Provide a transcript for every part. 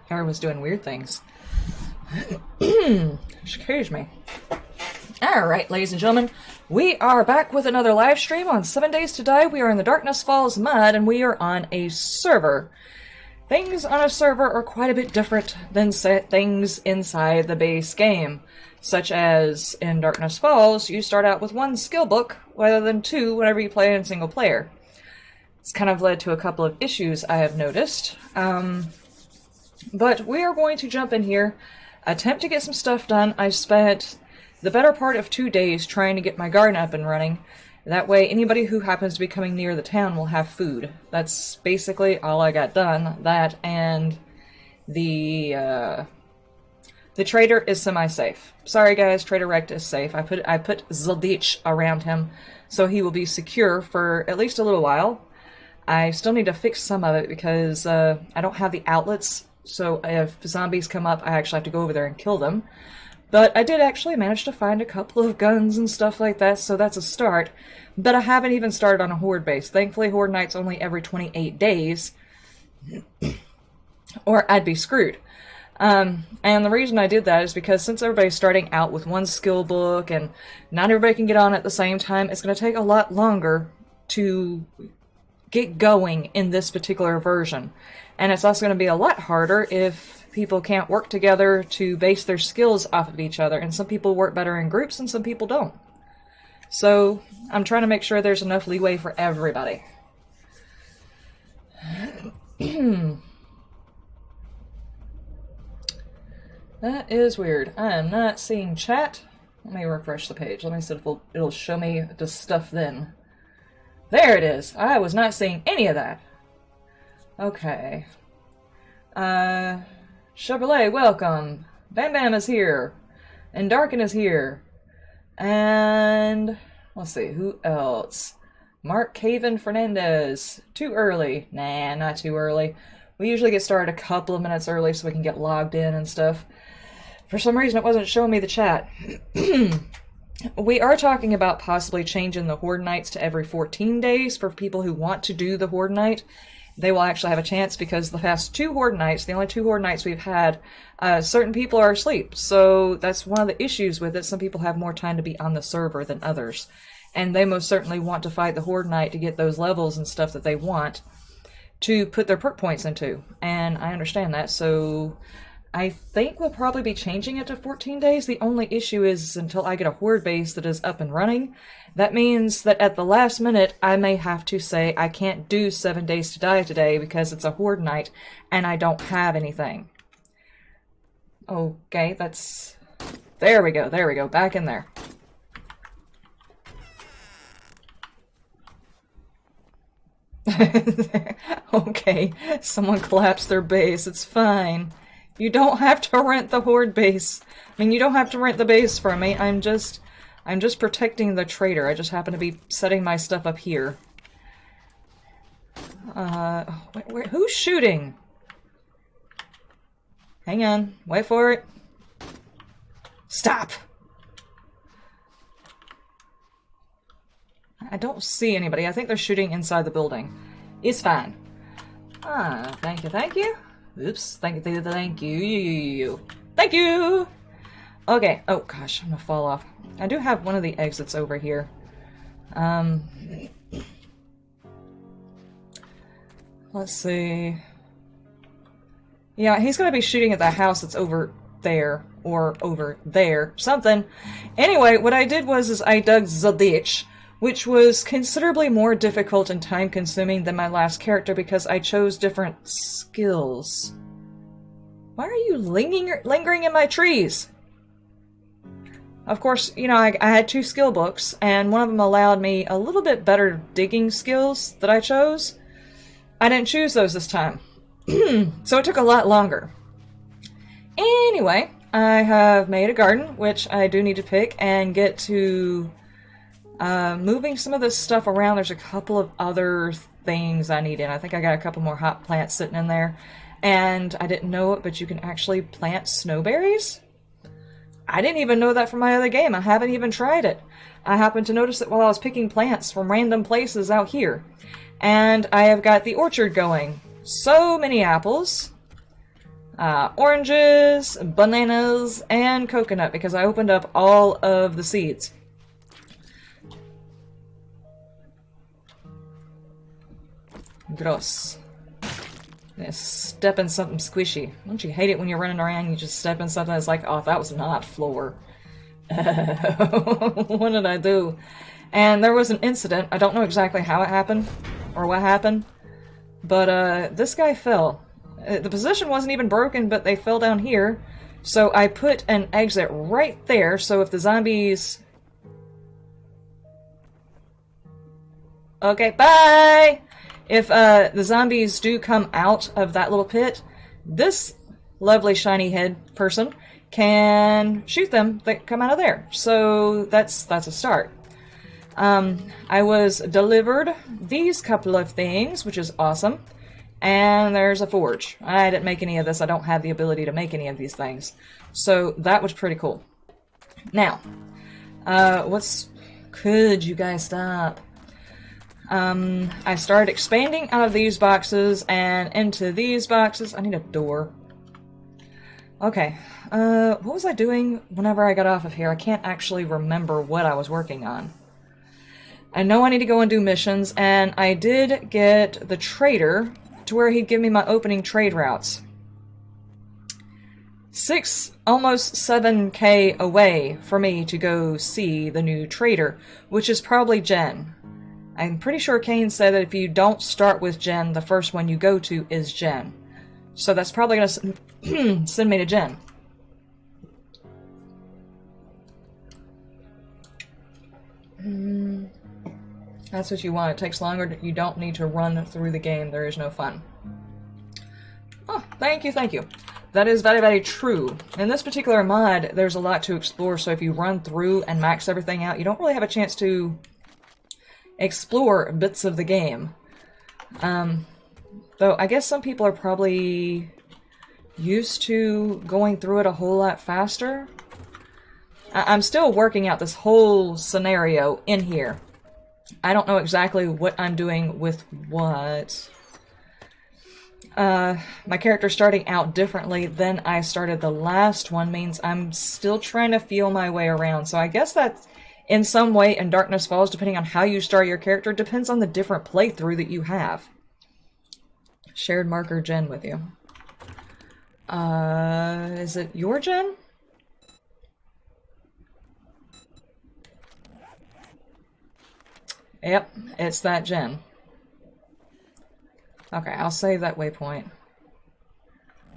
Everyone's doing weird things. Excuse me. Alright, ladies and gentlemen, we are back with another live stream on 7 Days to Die. We are in the Darkness Falls mod, and we are on a server. Things on a server are quite a bit different than things inside the base game. Such as, in Darkness Falls, you start out with one skill book, rather than two whenever you play in single player. It's kind of led to a couple of issues I have noticed. But we are going to jump in here, attempt to get some stuff done. I spent the better part of 2 days trying to get my garden up and running. That way anybody who happens to be coming near the town will have food. That's basically all I got done. That and the trader is semi-safe. Sorry guys, Trader Rect is safe. I put Zildich around him so he will be secure for at least a little while. I still need to fix some of it because I don't have the outlets, so if zombies come up I actually have to go over there and kill them. But I did actually manage to find a couple of guns and stuff like that, so that's a start. But I haven't even started on a Horde base. Thankfully, Horde Night's only every 28 days, or I'd be screwed. And the reason I did that is because since everybody's starting out with one skill book, and not everybody can get on at the same time, it's going to take a lot longer to get going in this particular version. And it's also going to be a lot harder if people can't work together to base their skills off of each other, and some people work better in groups and some people don't. So I'm trying to make sure there's enough leeway for everybody. That is weird. I am not seeing chat. Let me refresh the page. Let me see if it'll show me the stuff then. There it is. I was not seeing any of that. Okay. Chevrolet, welcome. Bam Bam is here. And Darken is here. And let's see, who else? Mark Caven Fernandez. Too early. Nah, not too early. We usually get started a couple of minutes early so we can get logged in and stuff. For some reason it wasn't showing me the chat. We are talking about possibly changing the Horde Nights to every 14 days for people who want to do the Horde Night. They will actually have a chance because the past 2 Horde Nights, the only 2 Horde Nights we've had, certain people are asleep. So that's one of the issues with it. Some people have more time to be on the server than others. And they most certainly want to fight the Horde Night to get those levels and stuff that they want to put their perk points into. And I understand that, so I think we'll probably be changing it to 14 days. The only issue is until I get a Horde base that is up and running. That means that at the last minute, I may have to say I can't do 7 Days to Die today because it's a Horde Night and I don't have anything. Okay, that's... There we go, back in there. Okay, someone collapsed their base, it's fine. You don't have to rent the Horde base. I mean, you don't have to rent the base from me. I'm just protecting the trader. I just happen to be setting my stuff up here. Who's shooting? Hang on. Wait for it. Stop! I don't see anybody. I think they're shooting inside the building. It's fine. Ah, thank you, thank you. Oops, thank you. Thank you! Okay, oh gosh, I'm gonna fall off. I do have one of the exits over here. Let's see. Yeah, he's gonna be shooting at the house that's over there, or over there, something. Anyway, what I did was I dug the ditch, which was considerably more difficult and time-consuming than my last character because I chose different skills. Why are you lingering in my trees? Of course, you know, I had 2 skill books, and one of them allowed me a little bit better digging skills that I chose. I didn't choose those this time, so it took a lot longer. Anyway, I have made a garden, which I do need to pick and get to moving some of this stuff around. There's a couple of other things I need in. I think I got a couple more hot plants sitting in there. And I didn't know it, but you can actually plant snowberries? I didn't even know that from my other game. I haven't even tried it. I happened to notice it while I was picking plants from random places out here. And I have got the orchard going. So many apples. Oranges, bananas, and coconut because I opened up all of the seeds. Gross. Step in something squishy. Don't you hate it when you're running around and you just step in something that's like, oh, that was not floor. What did I do? And there was an incident. I don't know exactly how it happened or what happened, but this guy fell. The position wasn't even broken, but they fell down here. So I put an exit right there, so if the zombies... Okay, bye! If the zombies do come out of that little pit, this lovely shiny head person can shoot them that come out of there. So that's a start. I was delivered these couple of things, which is awesome. And there's a forge. I didn't make any of this. I don't have the ability to make any of these things. So that was pretty cool. Now, could you guys stop? I started expanding out of these boxes and into these boxes. I need a door. Okay, what was I doing whenever I got off of here? I can't actually remember what I was working on. I know I need to go and do missions, and I did get the trader to where he'd give me my opening trade routes. Almost 7k away for me to go see the new trader, which is probably Jen. I'm pretty sure Kane said that if you don't start with Jen, the first one you go to is Jen. So that's probably going to send me to Jen. That's what you want. It takes longer. You don't need to run through the game. There is no fun. Oh, thank you, thank you. That is very, very true. In this particular mod, there's a lot to explore, so if you run through and max everything out, you don't really have a chance to explore bits of the game. Though I guess some people are probably used to going through it a whole lot faster. I'm still working out this whole scenario in here. I don't know exactly what I'm doing with what. My character starting out differently than I started the last one means I'm still trying to feel my way around. So I guess that in some way in Darkness Falls, depending on how you start your character, depends on the different playthrough that you have. Shared marker Jen with you. Is it your Jen? Yep, it's that Jen. Okay, I'll save that waypoint.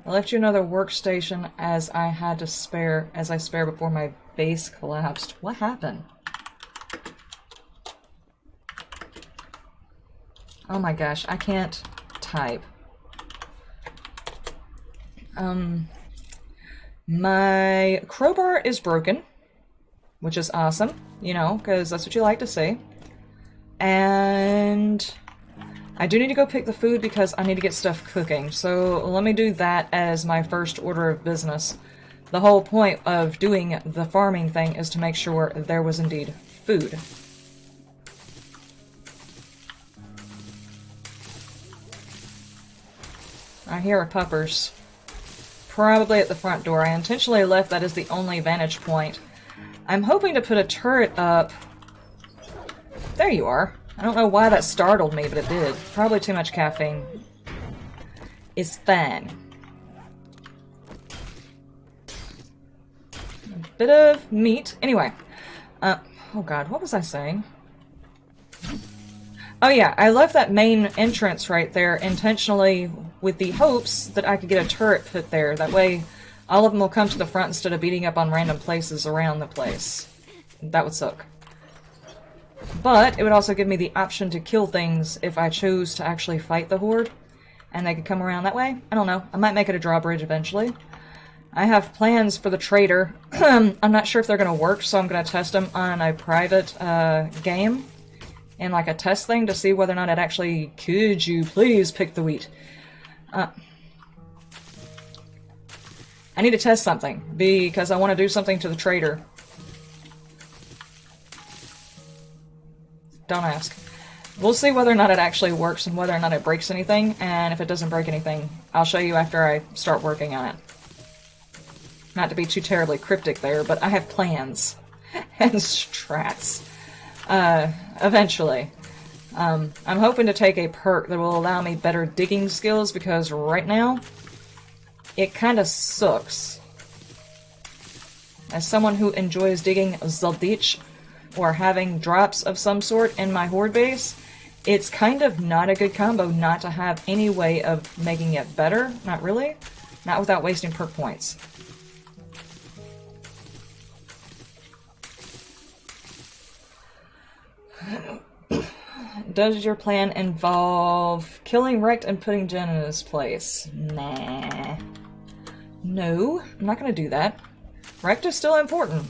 I left you another workstation as I spare before my base collapsed. What happened? Oh my gosh, I can't type. My crowbar is broken, which is awesome, you know, because that's what you like to see. And I do need to go pick the food because I need to get stuff cooking. So let me do that as my first order of business. The whole point of doing the farming thing is to make sure there was indeed food. I hear puppers. Probably at the front door. I intentionally left that as the only vantage point. I'm hoping to put a turret up. There you are. I don't know why that startled me, but it did. Probably too much caffeine. It's fine. A bit of meat. Anyway. Oh god, what was I saying? Oh yeah, I left that main entrance right there intentionally with the hopes that I could get a turret put there. That way, all of them will come to the front instead of beating up on random places around the place. That would suck. But it would also give me the option to kill things if I chose to actually fight the Horde. And they could come around that way. I don't know. I might make it a drawbridge eventually. I have plans for the trader. I'm not sure if they're going to work, so I'm going to test them on a private game. And like a test thing to see whether or not it actually... Could you please pick the wheat? I need to test something, because I want to do something to the trader. Don't ask. We'll see whether or not it actually works and whether or not it breaks anything, and if it doesn't break anything, I'll show you after I start working on it. Not to be too terribly cryptic there, but I have plans and strats. Eventually. I'm hoping to take a perk that will allow me better digging skills, because right now, it kinda sucks. As someone who enjoys digging Zaldich, or having drops of some sort in my horde base, it's kind of not a good combo not to have any way of making it better. Not really. Not without wasting perk points. Does your plan involve killing Rect and putting Jen in his place? Nah. No, I'm not gonna do that. Rect is still important.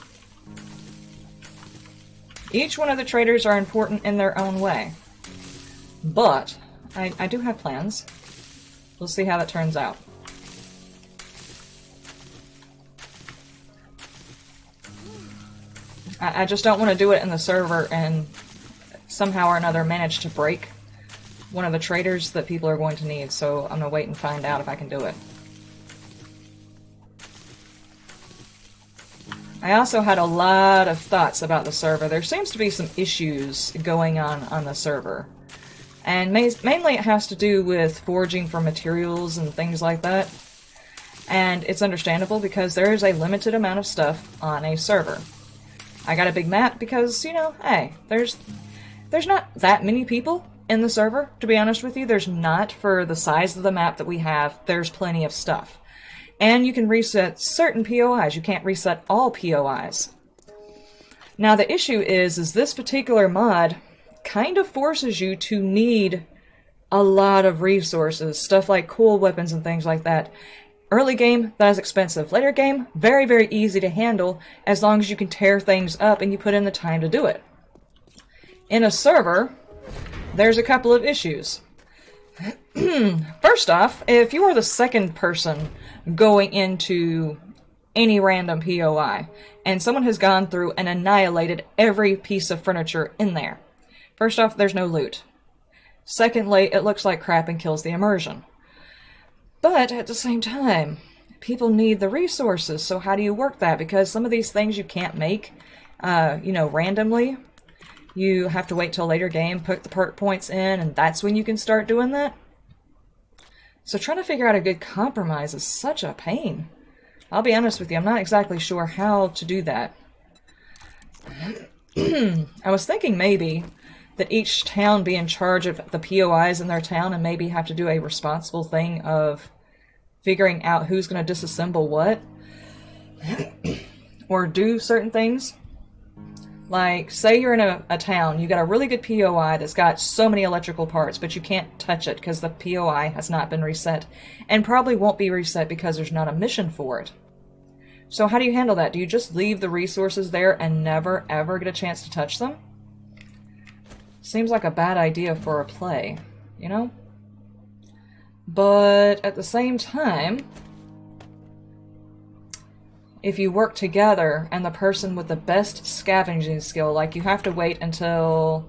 Each one of the traders are important in their own way. But, I do have plans. We'll see how that turns out. I just don't want to do it in the server and somehow or another manage to break one of the traders that people are going to need, so I'm gonna wait and find out if I can do it. I also had a lot of thoughts about the server. There seems to be some issues going on the server. And mainly it has to do with foraging for materials and things like that. And it's understandable because there is a limited amount of stuff on a server. I got a big map because, you know, hey, there's not that many people in the server, to be honest with you. There's not, for the size of the map that we have, there's plenty of stuff. And you can reset certain POIs. You can't reset all POIs. Now the issue is this particular mod kind of forces you to need a lot of resources. Stuff like cool weapons and things like that. Early game, that is expensive. Later game, very, very easy to handle as long as you can tear things up and you put in the time to do it. In a server, there's a couple of issues. First off, if you are the second person going into any random POI, and someone has gone through and annihilated every piece of furniture in there, first off, there's no loot. Secondly, it looks like crap and kills the immersion. But at the same time, people need the resources, so how do you work that? Because some of these things you can't make, you know, randomly. You have to wait till a later game, put the perk points in, and that's when you can start doing that. So trying to figure out a good compromise is such a pain. I'll be honest with you, I'm not exactly sure how to do that. I was thinking maybe that each town be in charge of the POIs in their town and maybe have to do a responsible thing of figuring out who's going to disassemble what. Or do certain things. Like, say you're in a town, you got a really good POI that's got so many electrical parts, but you can't touch it because the POI has not been reset, and probably won't be reset because there's not a mission for it. So how do you handle that? Do you just leave the resources there and never ever get a chance to touch them? Seems like a bad idea for a play, you know? But at the same time, if you work together and the person with the best scavenging skill, like you have to wait until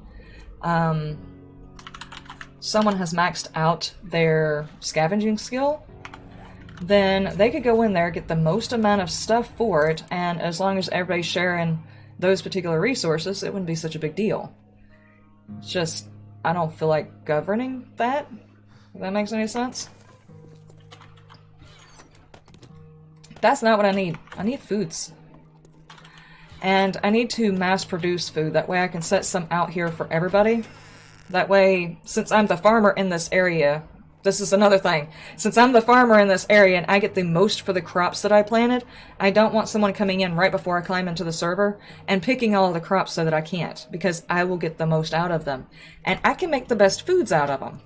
someone has maxed out their scavenging skill, then they could go in there, get the most amount of stuff for it, and as long as everybody's sharing those particular resources, it wouldn't be such a big deal. It's just, I don't feel like governing that, if that makes any sense. That's not what I need. I need foods. And I need to mass produce food. That way I can set some out here for everybody. That way, since I'm the farmer in this area, this is another thing. Since I'm the farmer in this area and I get the most for the crops that I planted, I don't want someone coming in right before I climb into the server and picking all of the crops so that I can't, because I will get the most out of them. And I can make the best foods out of them.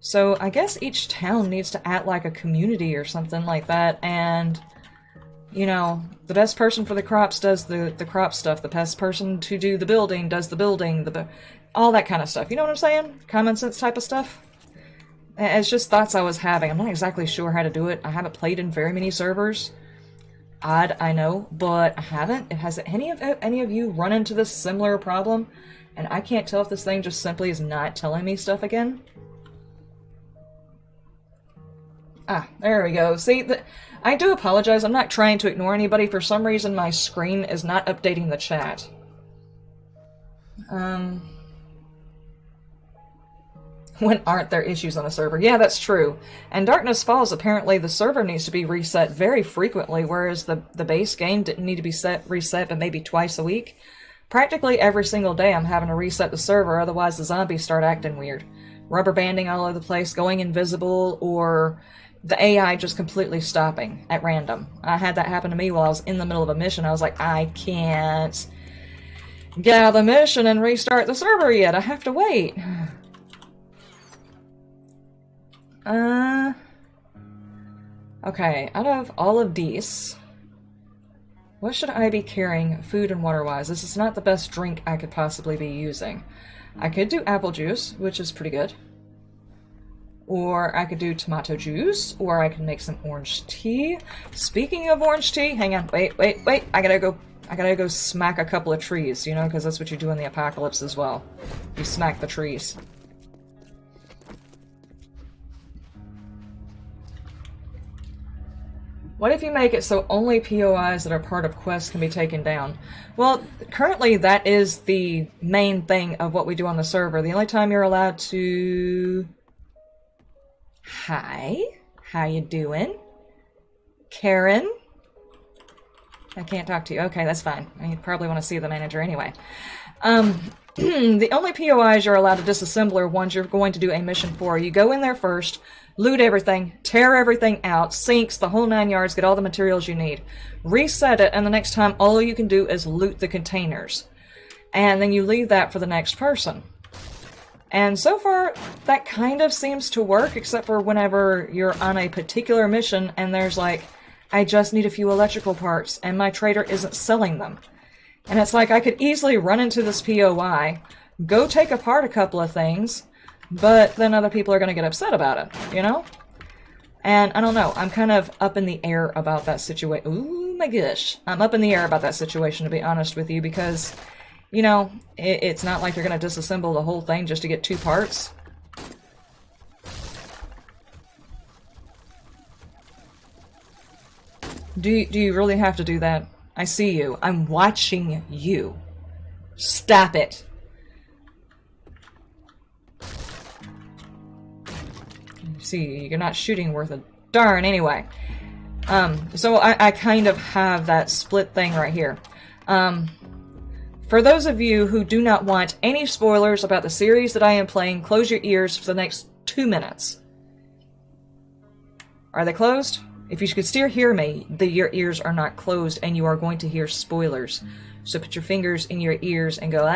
So I guess each town needs to act like a community or something like that, and, you know, the best person for the crops does the crop stuff, the best person to do the building does the building, all that kind of stuff. You know what I'm saying? Common sense type of stuff. It's just thoughts I was having. I'm not exactly sure how to do it. I haven't played in very many servers. Odd, I know, but I haven't. Has any of you run into this similar problem? and I can't tell if this thing just simply is not telling me stuff again. Ah, there we go. See, I do apologize. I'm not trying to ignore anybody. For some reason, my screen is not updating the chat. When aren't there issues on the server? Yeah, that's true. And Darkness Falls, apparently the server needs to be reset very frequently, whereas the base game didn't need to be reset but maybe twice a week. Practically every single day I'm having to reset the server, otherwise the zombies start acting weird. Rubber banding all over the place, going invisible, or the AI just completely stopping at random. I had that happen to me while I was in the middle of a mission. I was like, I can't get out of the mission and restart the server yet. I have to wait. Okay, out of all of these, what should I be carrying food and water-wise? This is not the best drink I could possibly be using. I could do apple juice, which is pretty good. Or I could do tomato juice, or I can make some orange tea. Speaking of orange tea, hang on, wait. I gotta go smack a couple of trees, you know, because that's what you do in the apocalypse as well. You smack the trees. What if you make it so only POIs that are part of quests can be taken down? Well, currently that is the main thing of what we do on the server. The only time you're allowed to... Hi, how you doing? Karen? I can't talk to you. Okay, that's fine. You probably want to see the manager anyway. The only POIs you're allowed to disassemble are ones you're going to do a mission for. You go in there first, loot everything, tear everything out, sinks, the whole 9 yards, get all the materials you need. Reset it, and the next time all you can do is loot the containers. And then you leave that for the next person. And so far, that kind of seems to work, except for whenever you're on a particular mission and there's like, I just need a few electrical parts, and my trader isn't selling them. And it's like, I could easily run into this POI, go take apart a couple of things, but then other people are going to get upset about it, you know? And I don't know, I'm kind of up in the air about that situation. Ooh, my gosh. I'm up in the air about that situation, to be honest with you, because, you know, it's not like you're going to disassemble the whole thing just to get 2 parts. Do you really have to do that? I see you. I'm watching you. Stop it. See, you're not shooting worth a darn anyway. So I kind of have that split thing right here. For those of you who do not want any spoilers about the series that I am playing, close your ears for the next 2 minutes. Are they closed? If you could still hear me, your ears are not closed and you are going to hear spoilers. So put your fingers in your ears and go...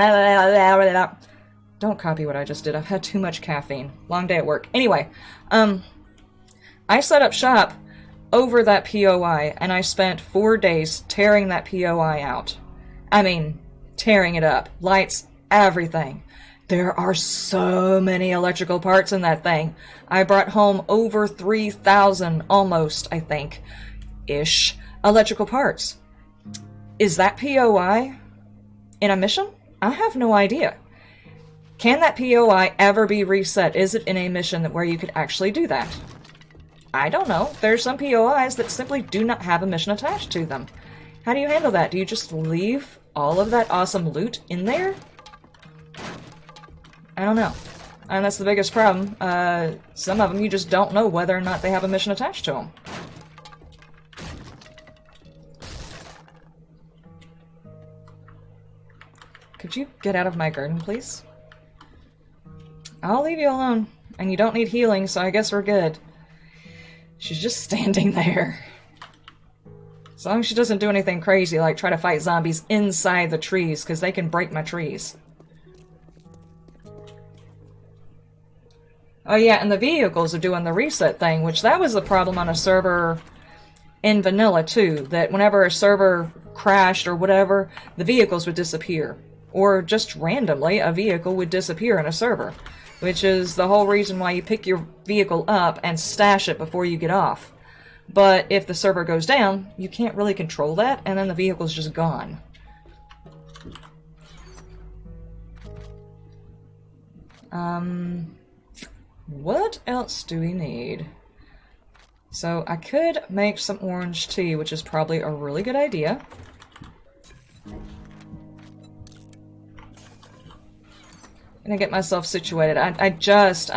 Don't copy what I just did. I've had too much caffeine. Long day at work. Anyway, I set up shop over that POI and I spent 4 days tearing that POI out. I mean, tearing it up. Lights, everything. There are so many electrical parts in that thing. I brought home over 3,000, almost, I think, ish, electrical parts. Is that POI in a mission? I have no idea. Can that POI ever be reset? Is it in a mission where you could actually do that? I don't know. There's some POIs that simply do not have a mission attached to them. How do you handle that? Do you just leave all of that awesome loot in there? I don't know. And that's the biggest problem. Some of them you just don't know whether or not they have a mission attached to them. Could you get out of my garden, please? I'll leave you alone. And you don't need healing, so I guess we're good. She's just standing there. As long as she doesn't do anything crazy, like try to fight zombies inside the trees, because they can break my trees. Oh yeah, and the vehicles are doing the reset thing, which that was the problem on a server in vanilla too, that whenever a server crashed or whatever, the vehicles would disappear. Or just randomly, a vehicle would disappear in a server, which is the whole reason why you pick your vehicle up and stash it before you get off. But if the server goes down, you can't really control that, and then the vehicle's just gone. What else do we need? So I could make some orange tea, which is probably a really good idea. Gonna get myself situated. I just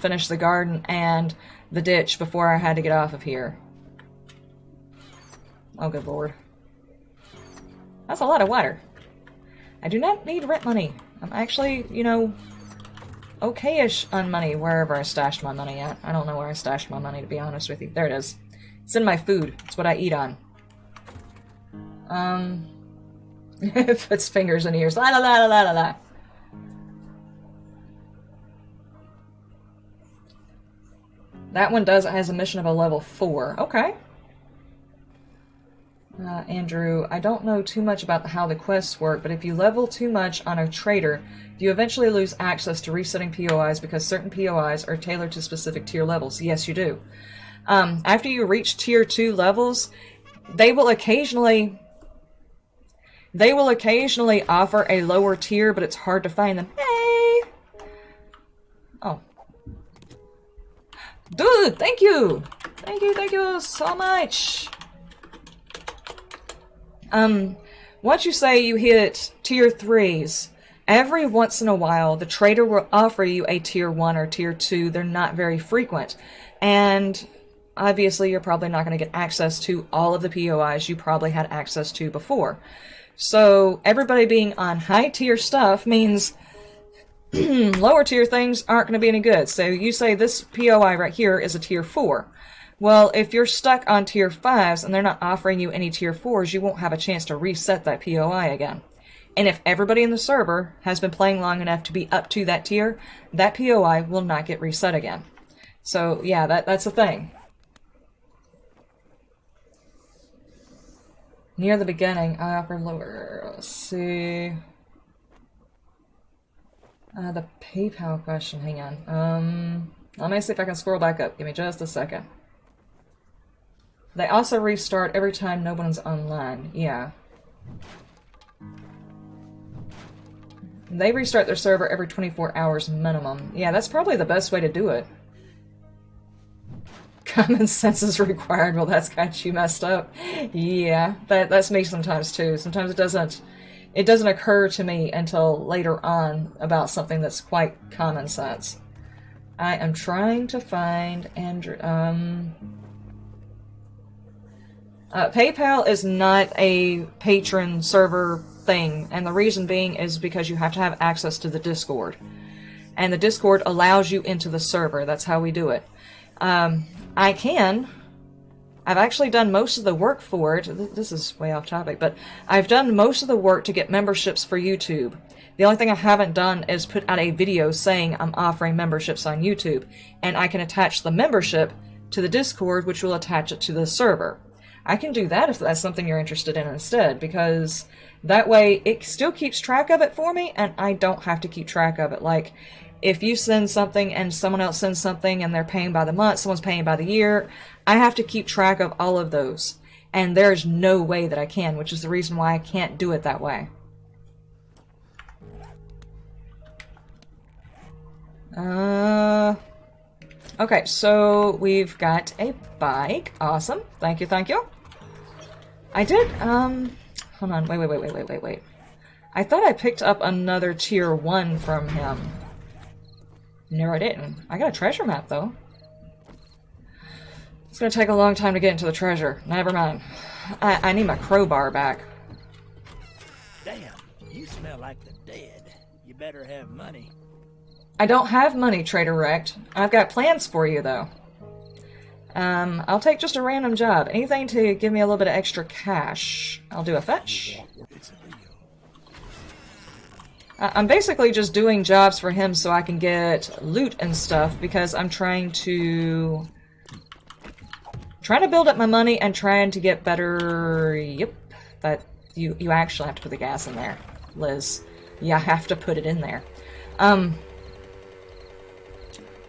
finished the garden and the ditch before I had to get off of here. Oh, good lord. That's a lot of water. I do not need rent money. I'm actually, you know, okay-ish on money wherever I stashed my money at. I don't know where I stashed my money, to be honest with you. There it is. It's in my food. It's what I eat on. It puts fingers in ears. La la la la la la. That one has a mission of a level 4. Okay. Andrew, I don't know too much about how the quests work, but if you level too much on a trader, you eventually lose access to resetting POIs because certain POIs are tailored to specific tier levels. Yes, you do. After you reach tier 2 levels, they will occasionally offer a lower tier, but it's hard to find them. Hey! Oh. Dude, thank you! Thank you so much! Once you say you hit tier 3s, every once in a while the trader will offer you a tier 1 or tier 2. They're not very frequent. And obviously you're probably not going to get access to all of the POIs you probably had access to before. So everybody being on high tier stuff means lower tier things aren't going to be any good. So you say this POI right here is a tier 4. Well, if you're stuck on tier 5s and they're not offering you any tier 4s, you won't have a chance to reset that POI again. And if everybody in the server has been playing long enough to be up to that tier, that POI will not get reset again. So yeah, that's the thing. Near the beginning, I offer lower. Let's see. The PayPal question, hang on. Let me see if I can scroll back up. Give me just a second. They also restart every time no one's online. Yeah. They restart their server every 24 hours minimum. Yeah, that's probably the best way to do it. Common sense is required. Well, that's got you messed up. Yeah, that's me sometimes too. Sometimes it doesn't occur to me until later on about something that's quite common sense. I am trying to find Andrew. PayPal is not a patron server thing, and the reason being is because you have to have access to the Discord. And the Discord allows you into the server. That's how we do it. I've actually done most of the work for it. This is way off topic, but I've done most of the work to get memberships for YouTube. The only thing I haven't done is put out a video saying I'm offering memberships on YouTube, and I can attach the membership to the Discord, which will attach it to the server. I can do that if that's something you're interested in instead, because that way it still keeps track of it for me, and I don't have to keep track of it. Like, if you send something and someone else sends something and they're paying by the month, someone's paying by the year, I have to keep track of all of those. And there's no way that I can, which is the reason why I can't do it that way. Okay, so we've got a bike. Awesome. Thank you, thank you. I did, hold on, wait. I thought I picked up another tier 1 from him. No, I didn't. I got a treasure map, though. It's gonna take a long time to get into the treasure. Never mind. I need my crowbar back. Damn, you smell like the dead. You better have money. I don't have money, Trader Wrecked. I've got plans for you, though. I'll take just a random job. Anything to give me a little bit of extra cash. I'll do a fetch. I'm basically just doing jobs for him so I can get loot and stuff, because I'm trying to build up my money and trying to get better. Yep, that you actually have to put the gas in there, Liz. You have to put it in there.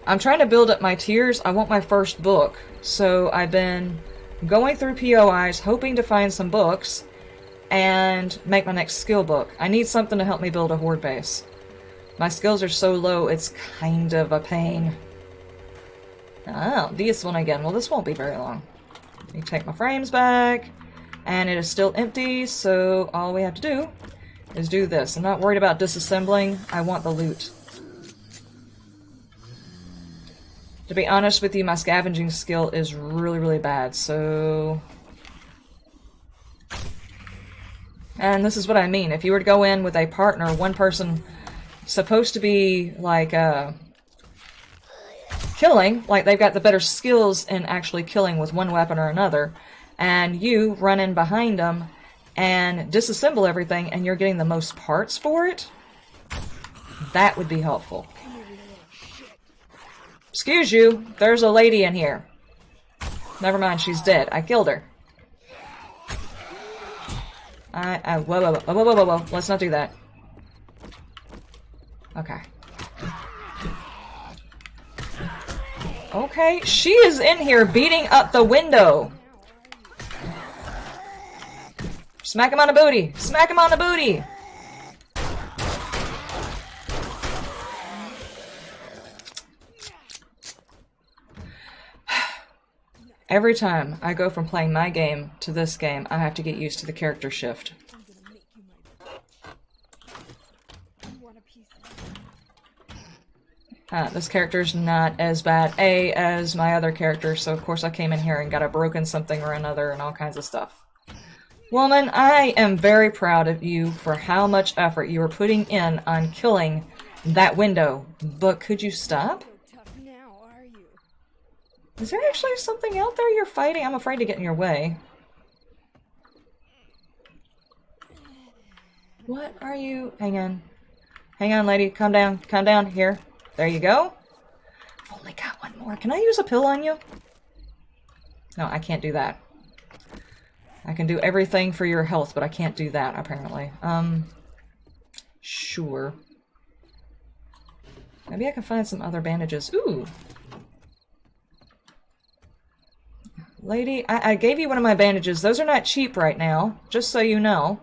I'm trying to build up my tiers. I want my first book, so I've been going through POIs, hoping to find some books and make my next skill book. I need something to help me build a horde base. My skills are so low, it's kind of a pain. Oh, this one again. Well, this won't be very long. Let me take my frames back. And it is still empty, so all we have to do is do this. I'm not worried about disassembling. I want the loot. To be honest with you, my scavenging skill is really, really bad, so... And this is what I mean. If you were to go in with a partner, one person supposed to be, like, killing, like they've got the better skills in actually killing with one weapon or another, and you run in behind them and disassemble everything, and you're getting the most parts for it, that would be helpful. Excuse you, there's a lady in here. Never mind, she's dead. I killed her. Whoa. Let's not do that. Okay. Okay, she is in here beating up the window. Smack him on the booty. Smack him on the booty. Every time I go from playing my game to this game, I have to get used to the character shift. This character's not as bad as my other character, so of course I came in here and got a broken something or another and all kinds of stuff. Woman, I am very proud of you for how much effort you were putting in on killing that window, but could you stop? Is there actually something out there you're fighting? I'm afraid to get in your way. What are you... Hang on. Hang on, lady. Calm down. Calm down. Here. There you go. I've only got one more. Can I use a pill on you? No, I can't do that. I can do everything for your health, but I can't do that, apparently. Sure. Maybe I can find some other bandages. Ooh! Lady, I gave you one of my bandages. Those are not cheap right now, just so you know.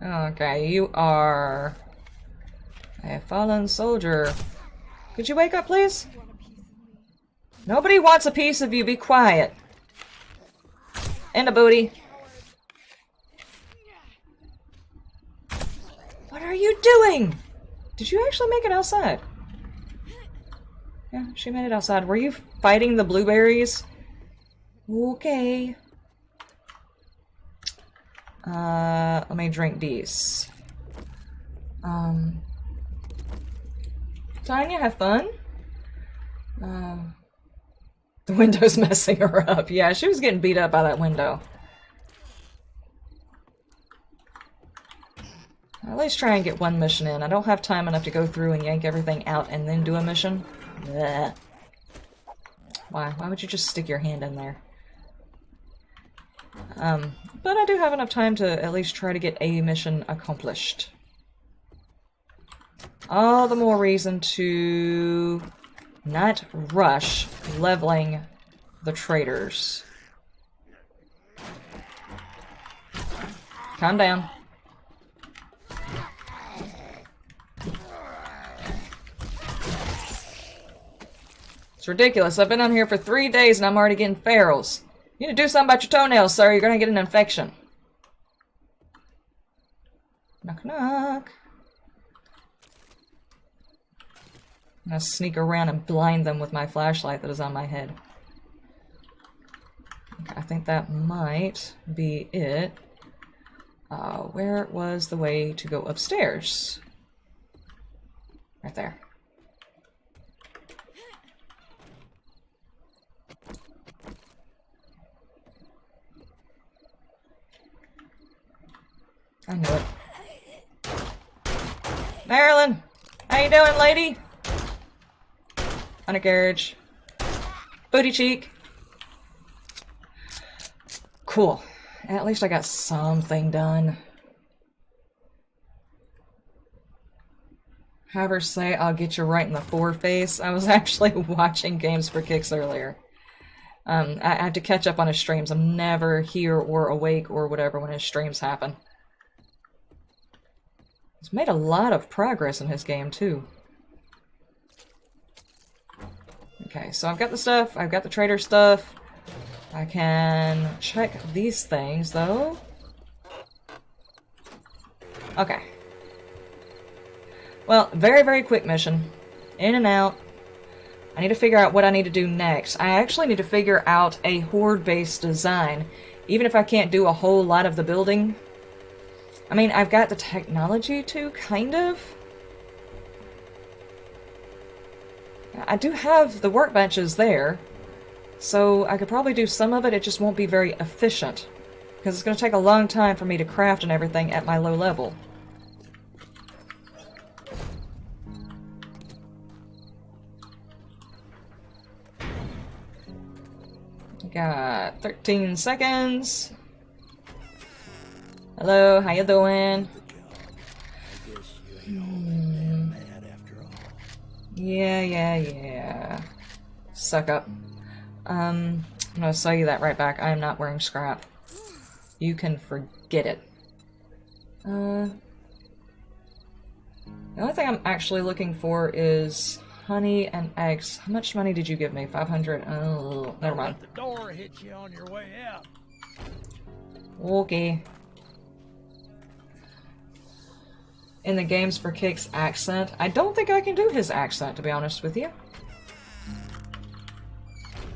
Okay, you are a fallen soldier. Could you wake up, please? Nobody wants a piece of you. Be quiet. In the booty. What are you doing? Did you actually make it outside? Yeah, she made it outside. Were you fighting the blueberries? Okay. Let me drink these. Tanya, have fun? The window's messing her up. Yeah, she was getting beat up by that window. At least try and get one mission in. I don't have time enough to go through and yank everything out and then do a mission. Blech. Why? Why would you just stick your hand in there? But I do have enough time to at least try to get a mission accomplished. All the more reason to not rush leveling the traders. Calm down. It's ridiculous. I've been on here for 3 days and I'm already getting ferals. You need to do something about your toenails, sir. You're gonna get an infection. Knock, knock. I'm gonna sneak around and blind them with my flashlight that is on my head. Okay, I think that might be it. Where was the way to go upstairs? Right there. I knew it. Marilyn! How you doing, lady? Undercarriage. Booty cheek. Cool. At least I got something done. Have her say I'll get you right in the foreface. I was actually watching Games for Kicks earlier. I have to catch up on his streams. I'm never here or awake or whatever when his streams happen. He's made a lot of progress in his game, too. Okay, so I've got the stuff. I've got the trader stuff. I can check these things, though. Okay. Well, very, very quick mission. In and out. I need to figure out what I need to do next. I actually need to figure out a horde-based design. Even if I can't do a whole lot of the building. I mean, I've got the technology to, kind of. I do have the workbenches there. So I could probably do some of it, it just won't be very efficient. Because it's going to take a long time for me to craft and everything at my low level. Got 13 seconds. Hello, how you doing? Yeah. Suck up. I'm gonna sell you that right back. I am not wearing scrap. You can forget it. The only thing I'm actually looking for is honey and eggs. How much money did you give me? 500? Oh, never mind. Let the door hit you on your way out. Okay. In the Games for Kicks accent. I don't think I can do his accent, to be honest with you.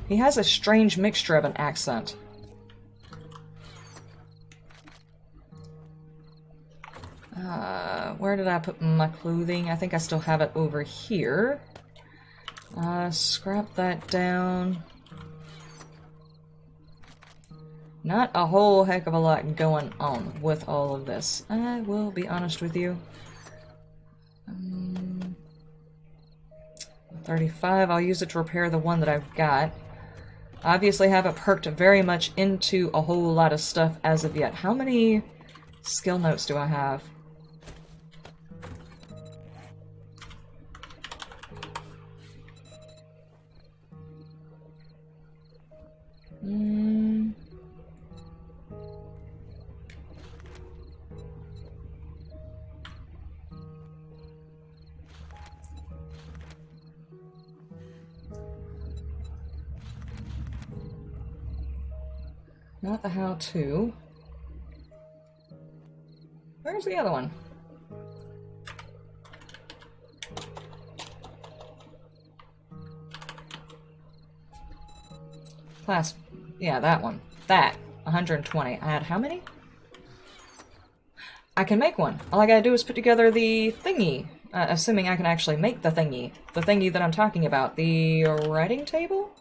He has a strange mixture of an accent. Where did I put my clothing? I think I still have it over here. Scrap that down. Not a whole heck of a lot going on with all of this. I will be honest with you. 35, I'll use it to repair the one that I've got. Obviously haven't perked very much into a whole lot of stuff as of yet. How many skill notes do I have? Not the how-to. Where's the other one? Class. Yeah, that one. That. 120. I had how many? I can make one. All I gotta do is put together the thingy. Assuming I can actually make the thingy. The thingy that I'm talking about. The writing table?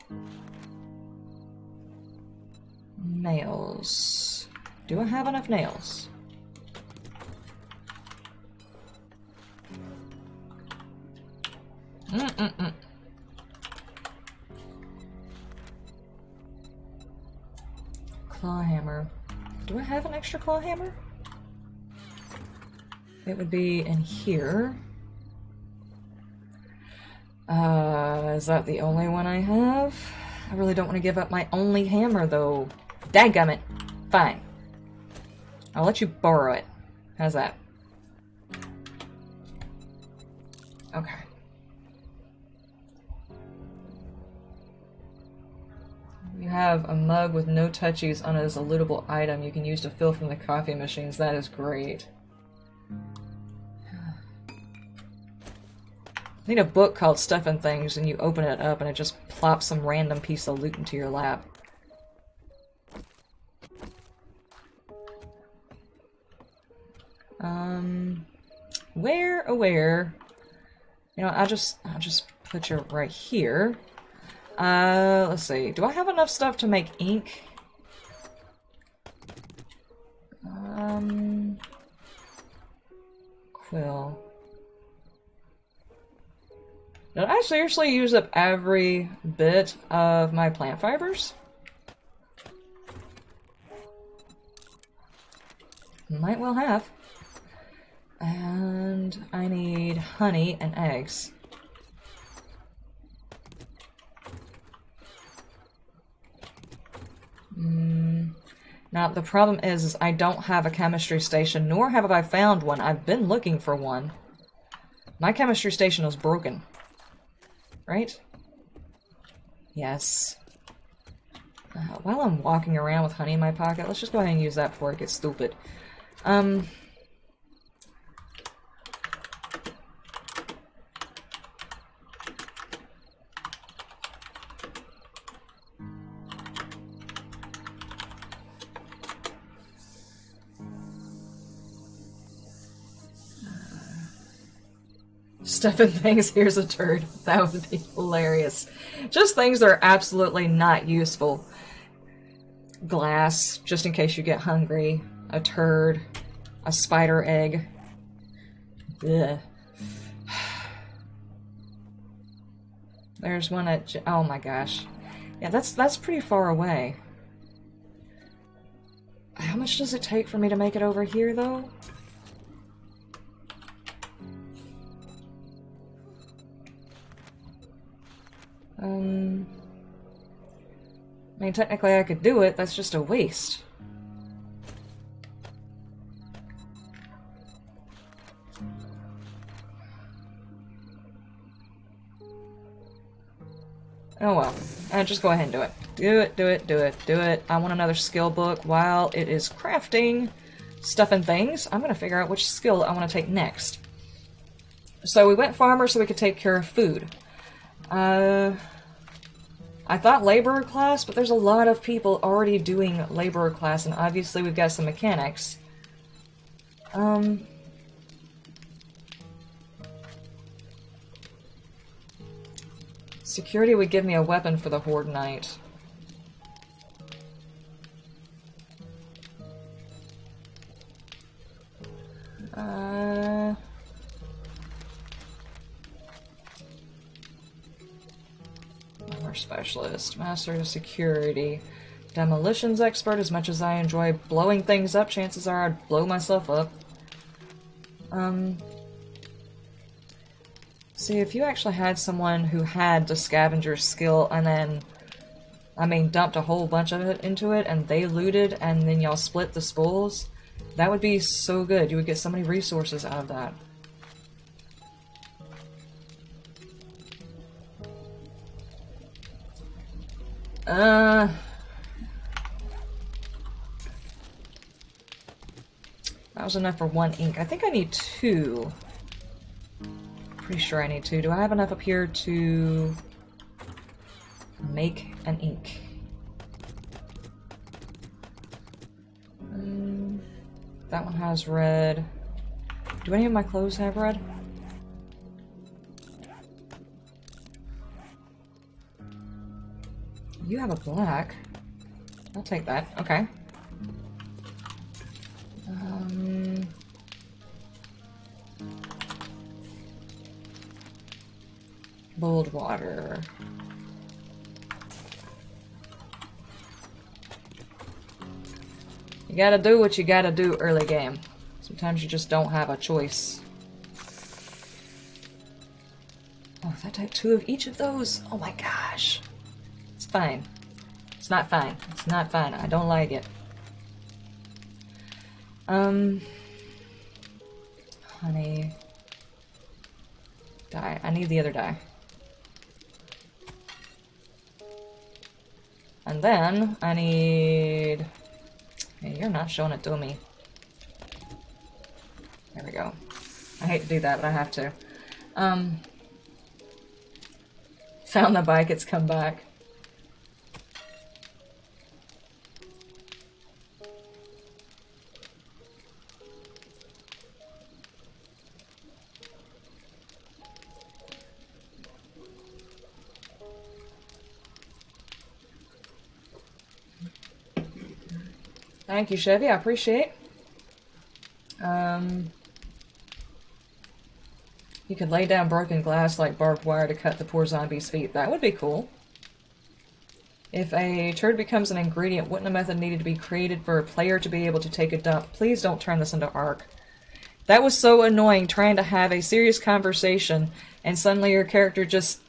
Nails. Do I have enough nails? Claw hammer. Do I have an extra claw hammer? It would be in here. Is that the only one I have? I really don't want to give up my only hammer, though. Dadgummit. Fine. I'll let you borrow it. How's that? Okay. You have a mug with no touchies on it as a lootable item you can use to fill from the coffee machines. That is great. I need a book called Stuff and Things, and you open it up and it just plops some random piece of loot into your lap. Where? You know, I'll just put you right here. Let's see. Do I have enough stuff to make ink? Quill. Did I seriously use up every bit of my plant fibers? Might well have. And I need honey and eggs. Now, the problem is I don't have a chemistry station, nor have I found one. I've been looking for one. My chemistry station is broken. Right? Yes. While I'm walking around with honey in my pocket, let's just go ahead and use that before it gets stupid. Stuffing things, here's a turd. That would be hilarious. Just things that are absolutely not useful. Glass, just in case you get hungry. A turd. A spider egg. Ugh. There's one at... oh my gosh. Yeah, that's pretty far away. How much does it take for me to make it over here, though? I mean, technically I could do it, that's just a waste. Oh well. Just go ahead and do it. Do it, do it, do it, do it. I want another skill book while it is crafting stuff and things. I'm gonna figure out which skill I want to take next. So we went farmer so we could take care of food. I thought laborer class, but there's a lot of people already doing laborer class, and obviously we've got some mechanics. Security would give me a weapon for the Horde Night. Specialist, master of security, demolitions expert. As much as I enjoy blowing things up, chances are I'd blow myself up. See, if you actually had someone who had the scavenger skill and then, I mean, dumped a whole bunch of it into it and they looted and then y'all split the spoils, that would be so good. You would get so many resources out of that. That was enough for 1 ink. I think I need 2. Pretty sure I need 2. Do I have enough up here to make an ink? That one has red. Do any of my clothes have red? You have a black. I'll take that. Okay. Bold water. You gotta do what you gotta do early game. Sometimes you just don't have a choice. Oh, if I take 2 of each of those, oh my gosh. It's fine. It's not fine. It's not fine. I don't like it. Honey. Dye. I need the other dye. And then, I need... Hey, you're not showing it to me. There we go. I hate to do that, but I have to. Found the bike, it's come back. Thank you, Chevy. I appreciate. You could lay down broken glass like barbed wire to cut the poor zombie's feet. That would be cool. If a turd becomes an ingredient, wouldn't a method needed to be created for a player to be able to take a dump? Please don't turn this into Ark. That was so annoying, trying to have a serious conversation, and suddenly your character just...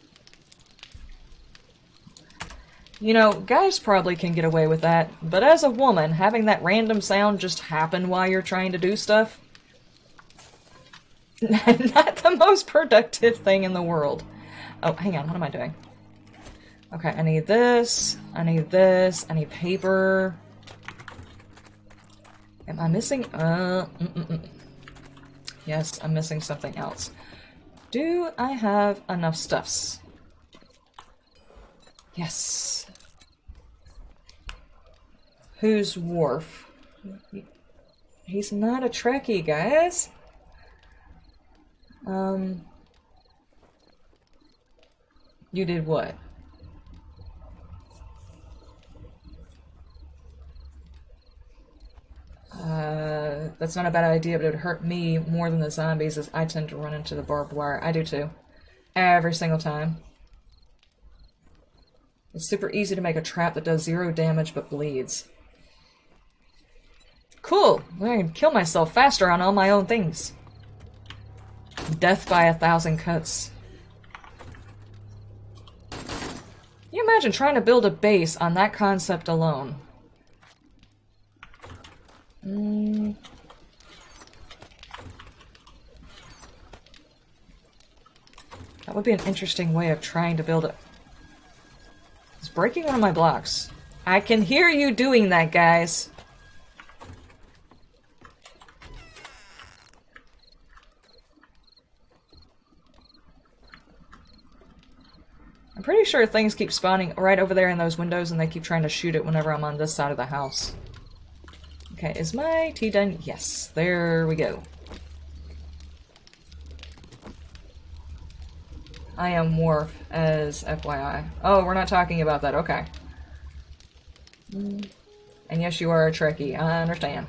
You know, guys probably can get away with that, but as a woman, having that random sound just happen while you're trying to do stuff, not the most productive thing in the world. Oh, hang on, what am I doing? Okay, I need this, I need this, I need paper. Am I missing? Yes, I'm missing something else. Do I have enough stuffs? Yes. Who's Worf? He's not a Trekkie, guys. You did what? That's not a bad idea, but it would hurt me more than the zombies as I tend to run into the barbed wire. I do too. Every single time. It's super easy to make a trap that does 0 damage but bleeds. Cool! I can kill myself faster on all my own things. Death by 1,000 cuts. Can you imagine trying to build a base on that concept alone? That would be an interesting way of trying to build it. It's breaking one of my blocks. I can hear you doing that, guys. I'm pretty sure things keep spawning right over there in those windows and they keep trying to shoot it whenever I'm on this side of the house. Okay, is my tea done? Yes, there we go. I am Worf, as FYI. Oh, we're not talking about that, okay. And yes, you are a Trekkie, I understand.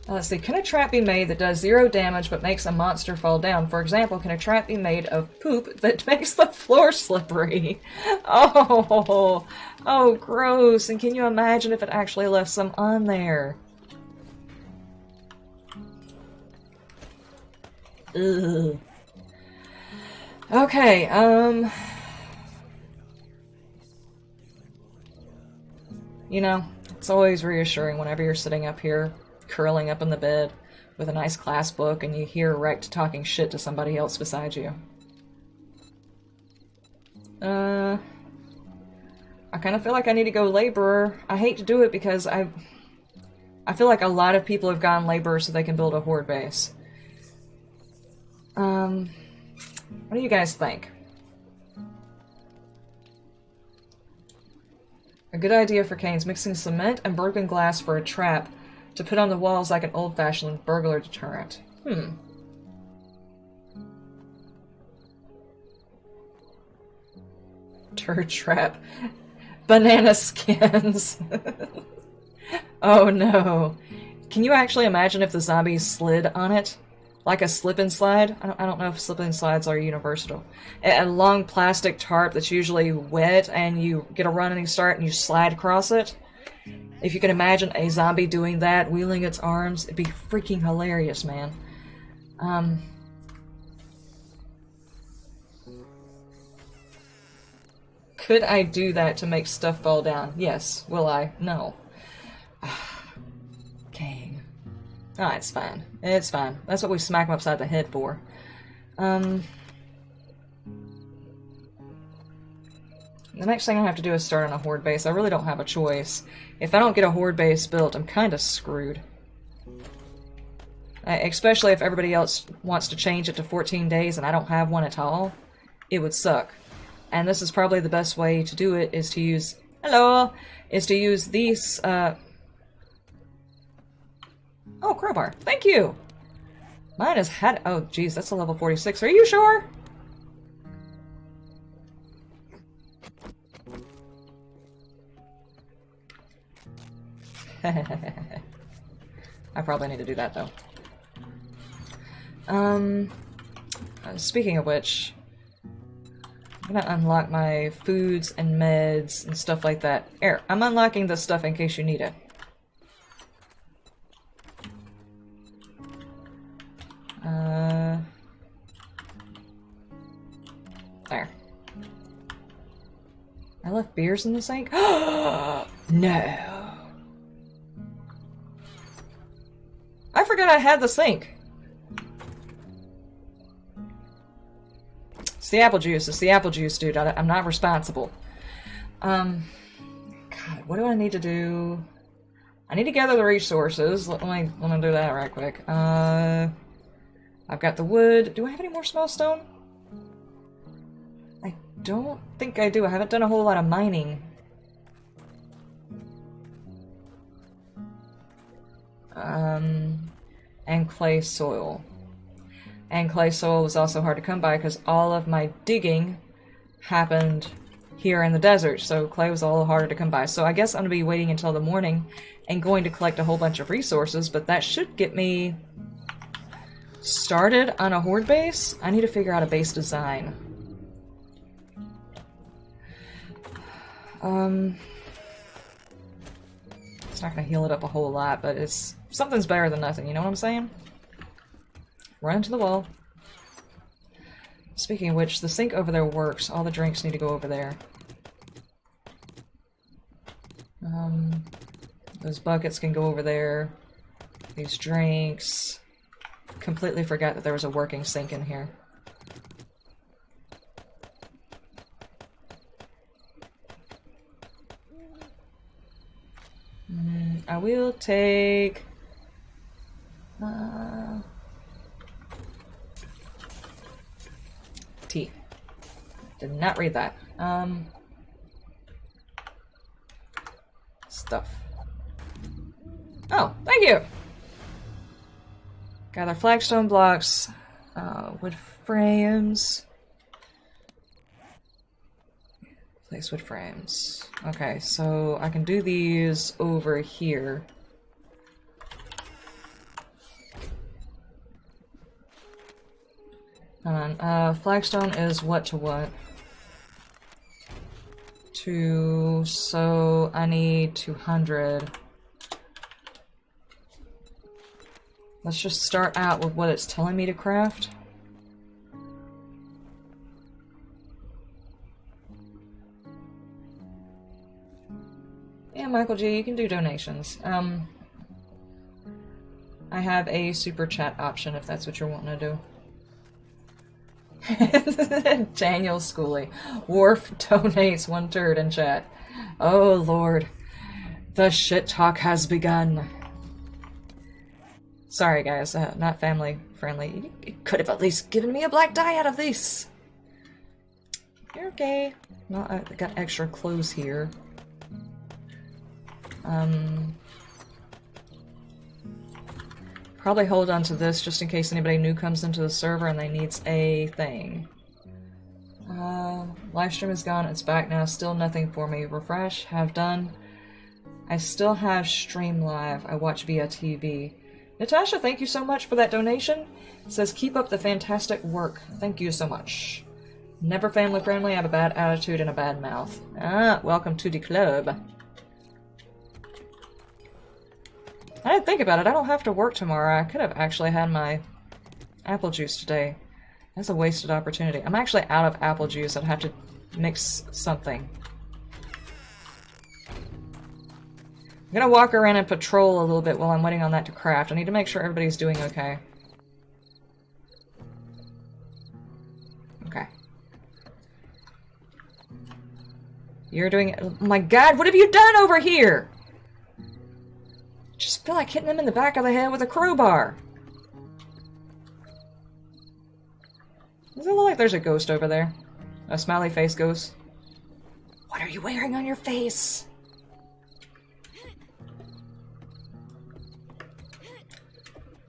Let's see, can a trap be made that does 0 damage but makes a monster fall down? For example, can a trap be made of poop that makes the floor slippery? Oh, oh, gross. And can you imagine if it actually left some on there? Ugh. Okay, you know, it's always reassuring whenever you're sitting up here, curling up in the bed with a nice class book and you hear Rect talking shit to somebody else beside you. I kind of feel like I need to go laborer. I hate to do it because I feel like a lot of people have gone laborer so they can build a horde base. What do you guys think? A good idea for Kane's mixing cement and broken glass for a trap to put on the walls like an old-fashioned burglar deterrent. Turd trap. Banana skins. Oh no. Can you actually imagine if the zombies slid on it? Like a slip and slide? I don't know if slip and slides are universal. A long plastic tarp that's usually wet and you get a running start and you slide across it. If you can imagine a zombie doing that, wheeling its arms, it'd be freaking hilarious, man. Could I do that to make stuff fall down? Yes. Will I? No. Kane. Ah, it's fine. It's fine. That's what we smack him upside the head for. The next thing I have to do is start on a horde base. I really don't have a choice. If I don't get a horde base built, I'm kind of screwed. Especially if everybody else wants to change it to 14 days and I don't have one at all. It would suck. And this is probably the best way to do it, is to use... Hello! Is to use these, Oh, crowbar. Thank you! Mine has had... Oh, geez, that's a level 46. Are you sure? I probably need to do that, though. Speaking of which... I'm gonna unlock my foods and meds and stuff like that. Here, I'm unlocking this stuff in case you need it. There. I left beers in the sink? No! I forgot I had the sink! It's the apple juice. It's the apple juice, dude. I'm not responsible. God, what do I need to do? I need to gather the resources. Let me do that right quick. I've got the wood. Do I have any more small stone? I don't think I do. I haven't done a whole lot of mining. And clay soil. And clay soil was also hard to come by because all of my digging happened here in the desert, so clay was a little harder to come by. So I guess I'm going to be waiting until the morning and going to collect a whole bunch of resources, but that should get me started on a horde base. I need to figure out a base design. It's not going to heal it up a whole lot, but it's something's better than nothing, you know what I'm saying? Run into the wall. Speaking of which, the sink over there works. All the drinks need to go over there. Those buckets can go over there. These drinks. Completely forgot that there was a working sink in here. I will take... tea. Did not read that. Stuff. Oh, thank you! Gather flagstone blocks, wood frames. Place wood frames. Okay, so I can do these over here. Hold on, flagstone is what to what? So I need 200. Let's just start out with what it's telling me to craft. Yeah, Michael G, you can do donations. I have a super chat option if that's what you're wanting to do. Daniel Schooley. Worf donates 1/3 in chat. Oh lord. The shit talk has begun. Sorry guys, not family friendly. You could have at least given me a black dye out of this. You're okay. Well, I got extra clothes here. Probably hold on to this just in case anybody new comes into the server and they needs a thing. Livestream is gone, it's back now, still nothing for me. Refresh, have done. I still have stream live, I watch via TV. Natasha, thank you so much for that donation. It says, keep up the fantastic work. Thank you so much. Never family friendly, I have a bad attitude and a bad mouth. Ah, welcome to the club. I didn't think about it. I don't have to work tomorrow. I could have actually had my apple juice today. That's a wasted opportunity. I'm actually out of apple juice. I'd have to mix something. I'm gonna walk around and patrol a little bit while I'm waiting on that to craft. I need to make sure everybody's doing okay. Okay. You're doing it. Oh my god, what have you done over here? Just feel like hitting him in the back of the head with a crowbar. Does it look like there's a ghost over there? A smiley face ghost? What are you wearing on your face?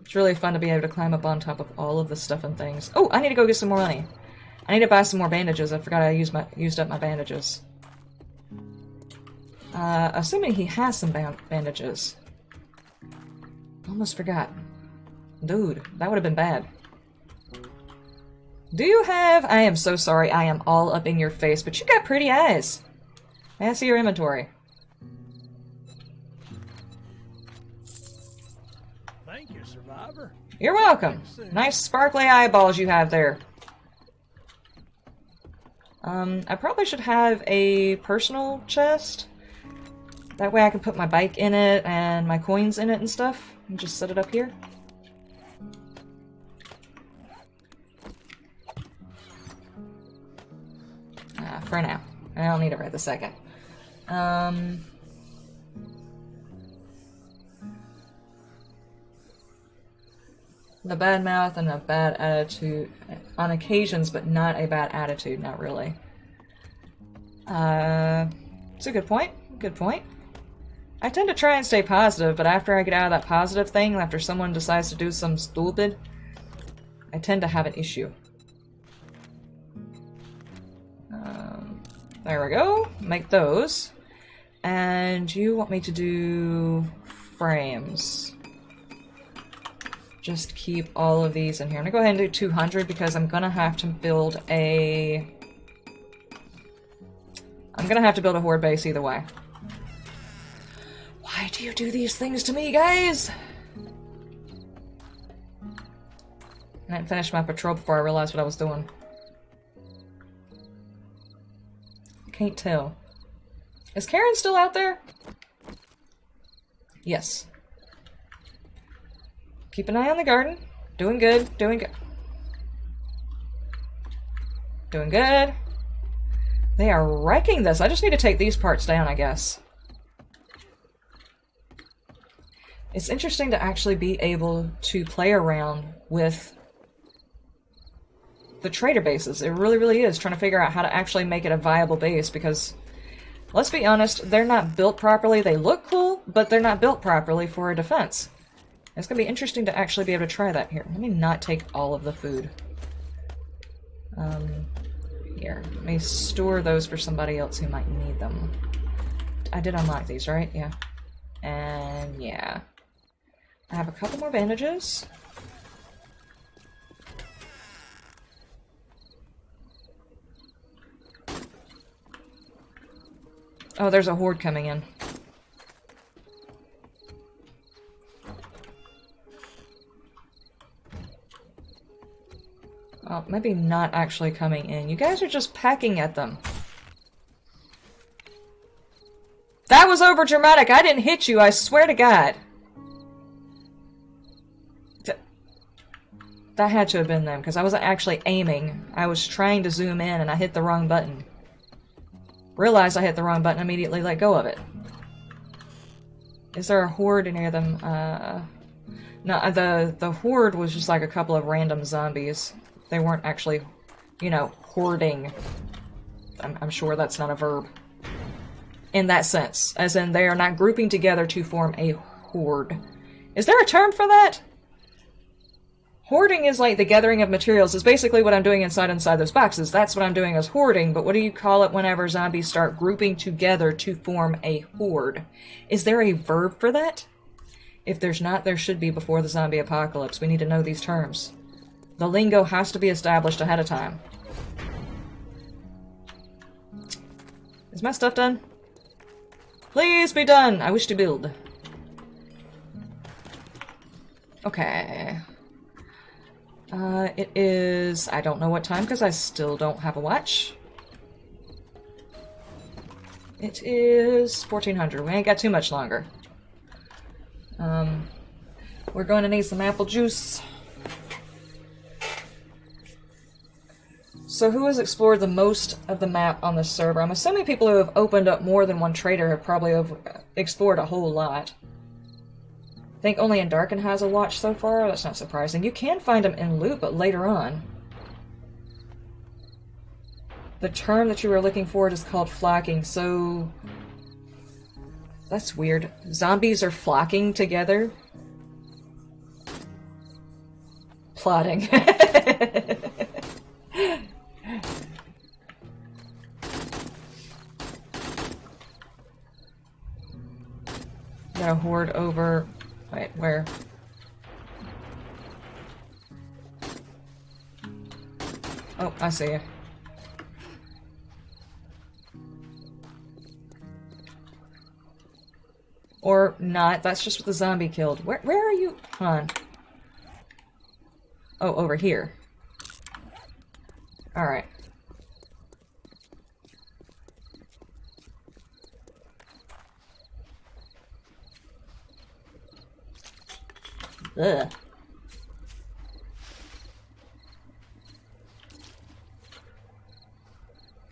It's really fun to be able to climb up on top of all of the stuff and things. Oh, I need to go get some more money. I need to buy some more bandages. I forgot I used up my bandages. Assuming he has some bandages. Almost forgot. Dude, that would have been bad. Do you have... I am so sorry, I am all up in your face, but you got pretty eyes. May I see your inventory? Thank you, Survivor. You're welcome. Nice sparkly eyeballs you have there. I probably should have a personal chest. That way I can put my bike in it and my coins in it and stuff. And just set it up here. For now. I don't need it right this second. The bad mouth and a bad attitude on occasions, but not a bad attitude, not really. It's a good point. Good point. I tend to try and stay positive, but after I get out of that positive thing, after someone decides to do some stupid, I tend to have an issue. There we go. Make those. And you want me to do frames. Just keep all of these in here. I'm gonna go ahead and do 200 because I'm gonna have to build a... horde base either way. Why do you do these things to me, guys? I didn't finish my patrol before I realized what I was doing. I can't tell. Is Karen still out there? Yes. Keep an eye on the garden. Doing good, doing good. Doing good. They are wrecking this. I just need to take these parts down, I guess. It's interesting to actually be able to play around with the trader bases. It really, really is, trying to figure out how to actually make it a viable base, because let's be honest, they're not built properly. They look cool, but they're not built properly for a defense. It's going to be interesting to actually be able to try that here. Let me not take all of the food. Here. Let me store those for somebody else who might need them. I did unlock these, right? Yeah. And yeah. I have a couple more bandages. Oh, there's a horde coming in. Oh, maybe not actually coming in. You guys are just pecking at them. That was over dramatic. I didn't hit you, I swear to God. That had to have been them, because I wasn't actually aiming. I was trying to zoom in and I hit the wrong button. Realized I hit the wrong button, immediately let go of it. Is there a horde near them? No, the horde was just like a couple of random zombies. They weren't actually, you know, hoarding. I'm sure that's not a verb. In that sense. As in, they are not grouping together to form a horde. Is there a term for that? Hoarding is like the gathering of materials. Is basically what I'm doing inside those boxes. That's what I'm doing as hoarding, but what do you call it whenever zombies start grouping together to form a horde? Is there a verb for that? If there's not, there should be before the zombie apocalypse. We need to know these terms. The lingo has to be established ahead of time. Is my stuff done? Please be done! I wish to build. Okay. It is... I don't know what time because I still don't have a watch. It is 1400. We ain't got too much longer. We're going to need some apple juice. So who has explored the most of the map on this server? I'm assuming people who have opened up more than one trader have probably explored a whole lot. I think only Undarken has a watch so far. That's not surprising. You can find them in loot, but later on. The term that you were looking for is called flocking, so... That's weird. Zombies are flocking together? Plotting. Got a horde over... Wait, where? Oh, I see you. Or not, that's just what the zombie killed. Where are you? Hon. Oh, over here. Alright. Ugh.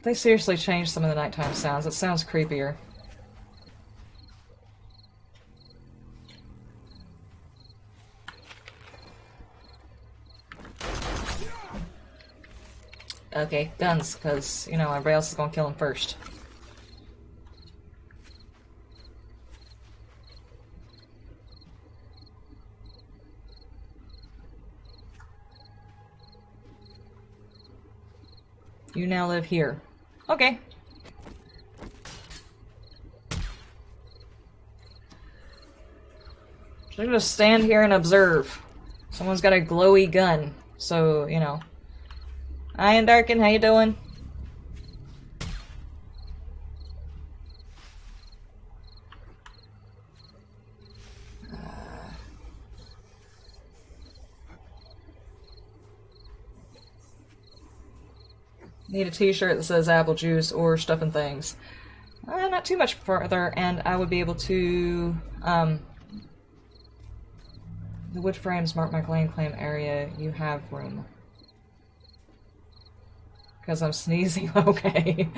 They seriously changed some of the nighttime sounds. It sounds creepier. Okay, guns, because, you know, everybody else is gonna kill him first. You now live here. Okay. So I'm gonna stand here and observe. Someone's got a glowy gun, so, you know. Hi, Darkin, how you doing? Need a t-shirt that says apple juice or stuffing things. Not too much further, and I would be able to, the wood frames mark my land claim area. You have room. Because I'm sneezing, okay.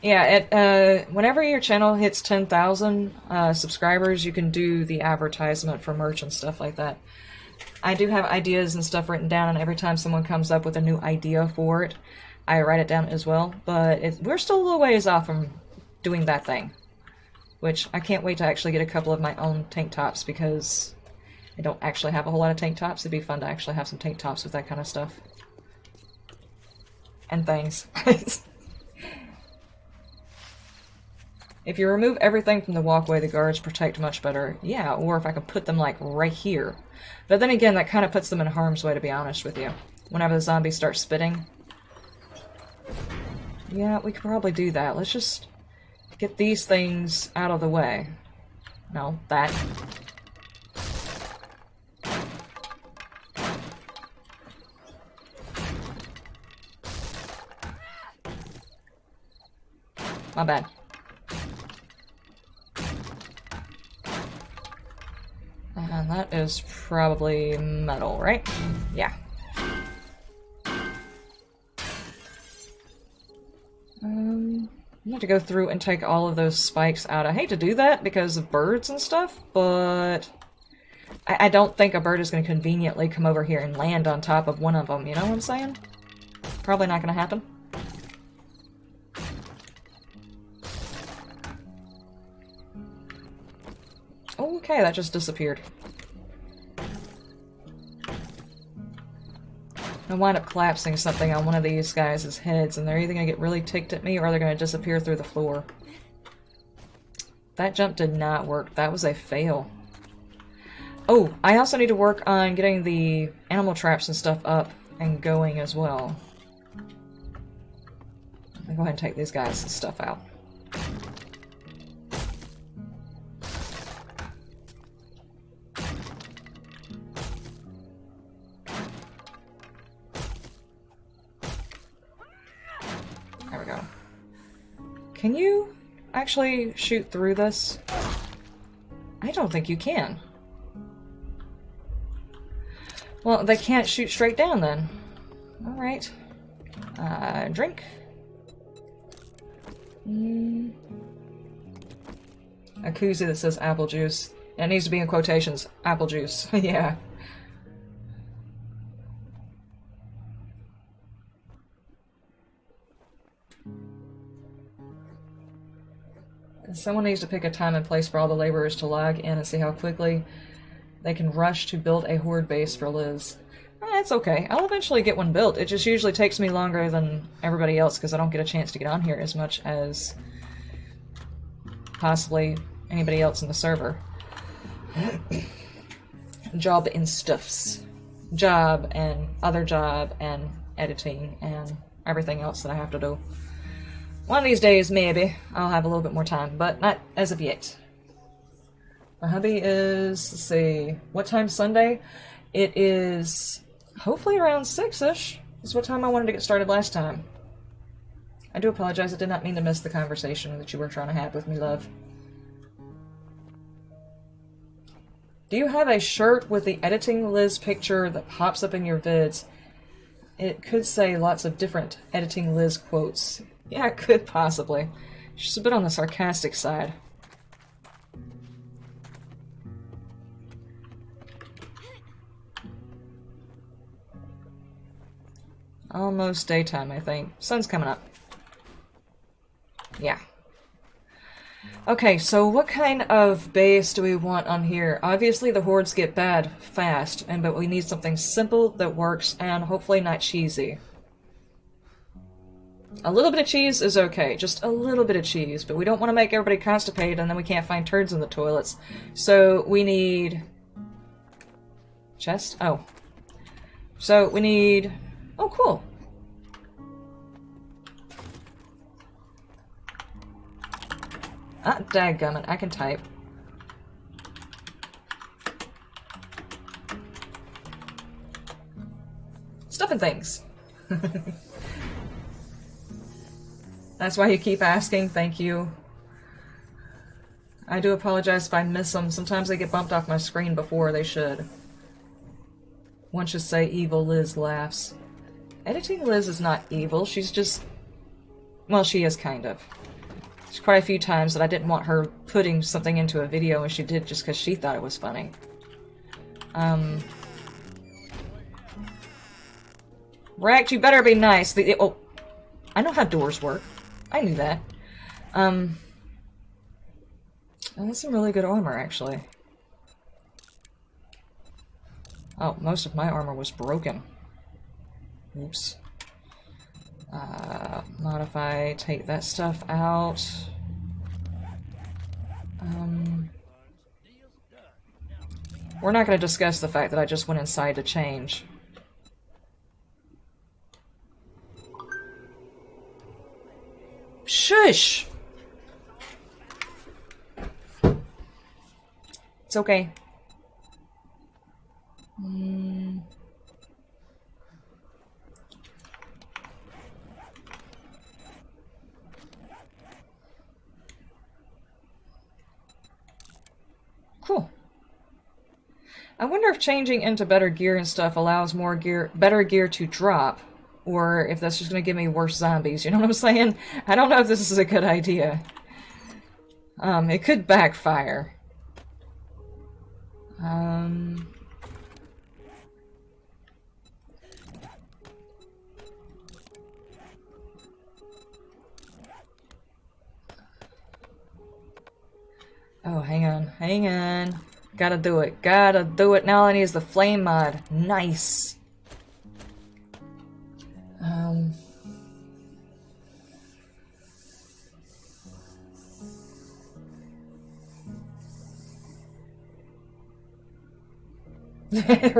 Yeah, whenever your channel hits 10,000 subscribers, you can do the advertisement for merch and stuff like that. I do have ideas and stuff written down, and every time someone comes up with a new idea for it, I write it down as well. But we're still a little ways off from doing that thing. Which, I can't wait to actually get a couple of my own tank tops, because I don't actually have a whole lot of tank tops. It'd be fun to actually have some tank tops with that kind of stuff. And things. If you remove everything from the walkway, the guards protect much better. Yeah, or if I can put them, like, right here. But then again, that kind of puts them in harm's way, to be honest with you. Whenever the zombies start spitting. Yeah, we could probably do that. Let's just get these things out of the way. No, that. My bad. And that is probably metal, right? Yeah. I have to go through and take all of those spikes out. I hate to do that because of birds and stuff, but I don't think a bird is going to conveniently come over here and land on top of one of them, you know what I'm saying? Probably not going to happen. Okay, that just disappeared. I wind up collapsing something on one of these guys' heads, and they're either going to get really ticked at me or they're going to disappear through the floor. That jump did not work. That was a fail. Oh, I also need to work on getting the animal traps and stuff up and going as well. I'll go ahead and take these guys' stuff out. There we go. Can you actually shoot through this? I don't think you can. Well, they can't shoot straight down then. Alright. Drink. A koozie that says apple juice. It needs to be in quotations. Apple juice. Yeah. Someone needs to pick a time and place for all the laborers to log in and see how quickly they can rush to build a horde base for Liz. It's okay. I'll eventually get one built. It just usually takes me longer than everybody else because I don't get a chance to get on here as much as possibly anybody else in the server. Job and stuffs. Job and other job and editing and everything else that I have to do. One of these days, maybe, I'll have a little bit more time, but not as of yet. My hubby is, let's see, what time Sunday? It is hopefully around 6-ish. Is what time I wanted to get started last time. I do apologize, I did not mean to miss the conversation that you were trying to have with me, love. Do you have a shirt with the editing Liz picture that pops up in your vids? It could say lots of different editing Liz quotes. Yeah, it could possibly. She's a bit on the sarcastic side. Almost daytime, I think. Sun's coming up. Yeah. Okay, so what kind of base do we want on here? Obviously the hordes get bad fast, but we need something simple that works and hopefully not cheesy. A little bit of cheese is okay, just a little bit of cheese, but we don't want to make everybody constipated and then we can't find turds in the toilets. So we need... chest? Oh. So we need... oh, cool. Ah, dadgummit, I can type. Stuff and things. That's why you keep asking, thank you. I do apologize if I miss them. Sometimes they get bumped off my screen before they should. One should say evil Liz laughs. Editing Liz is not evil, she's just... well, she is kind of. There's quite a few times that I didn't want her putting something into a video and she did just because she thought it was funny. Rex, you better be nice. Oh, I know how doors work. I knew that. Oh, that's some really good armor, actually. Oh, most of my armor was broken. Oops. Modify, take that stuff out. We're not going to discuss the fact that I just went inside to change. Shush! It's okay. Cool. I wonder if changing into better gear and stuff allows more gear, better gear to drop, or if that's just going to give me worse zombies, you know what I'm saying? I don't know if this is a good idea. It could backfire. Oh, hang on. Gotta do it. Now all I need is the flame mod. Nice.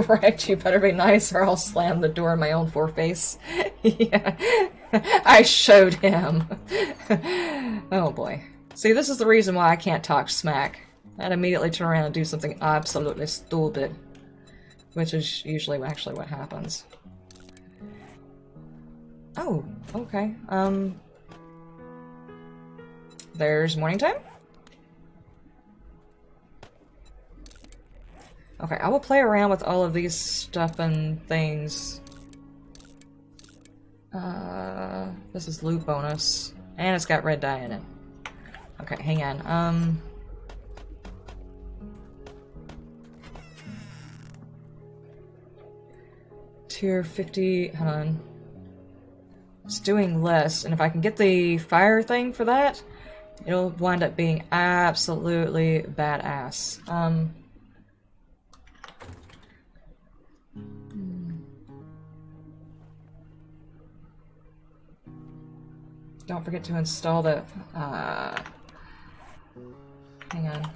Right, you better be nice or I'll slam the door in my own foreface. Yeah, I showed him. Oh boy. See, this is the reason why I can't talk smack. I'd immediately turn around and do something absolutely stupid. Which is usually actually what happens. Oh, okay. There's morning time? Okay, I will play around with all of these stuff and things. This is loot bonus. And it's got red dye in it. Okay, hang on. Tier 50, hold on. It's doing less, and if I can get the fire thing for that, it'll wind up being absolutely badass. Don't forget to install the, hang on.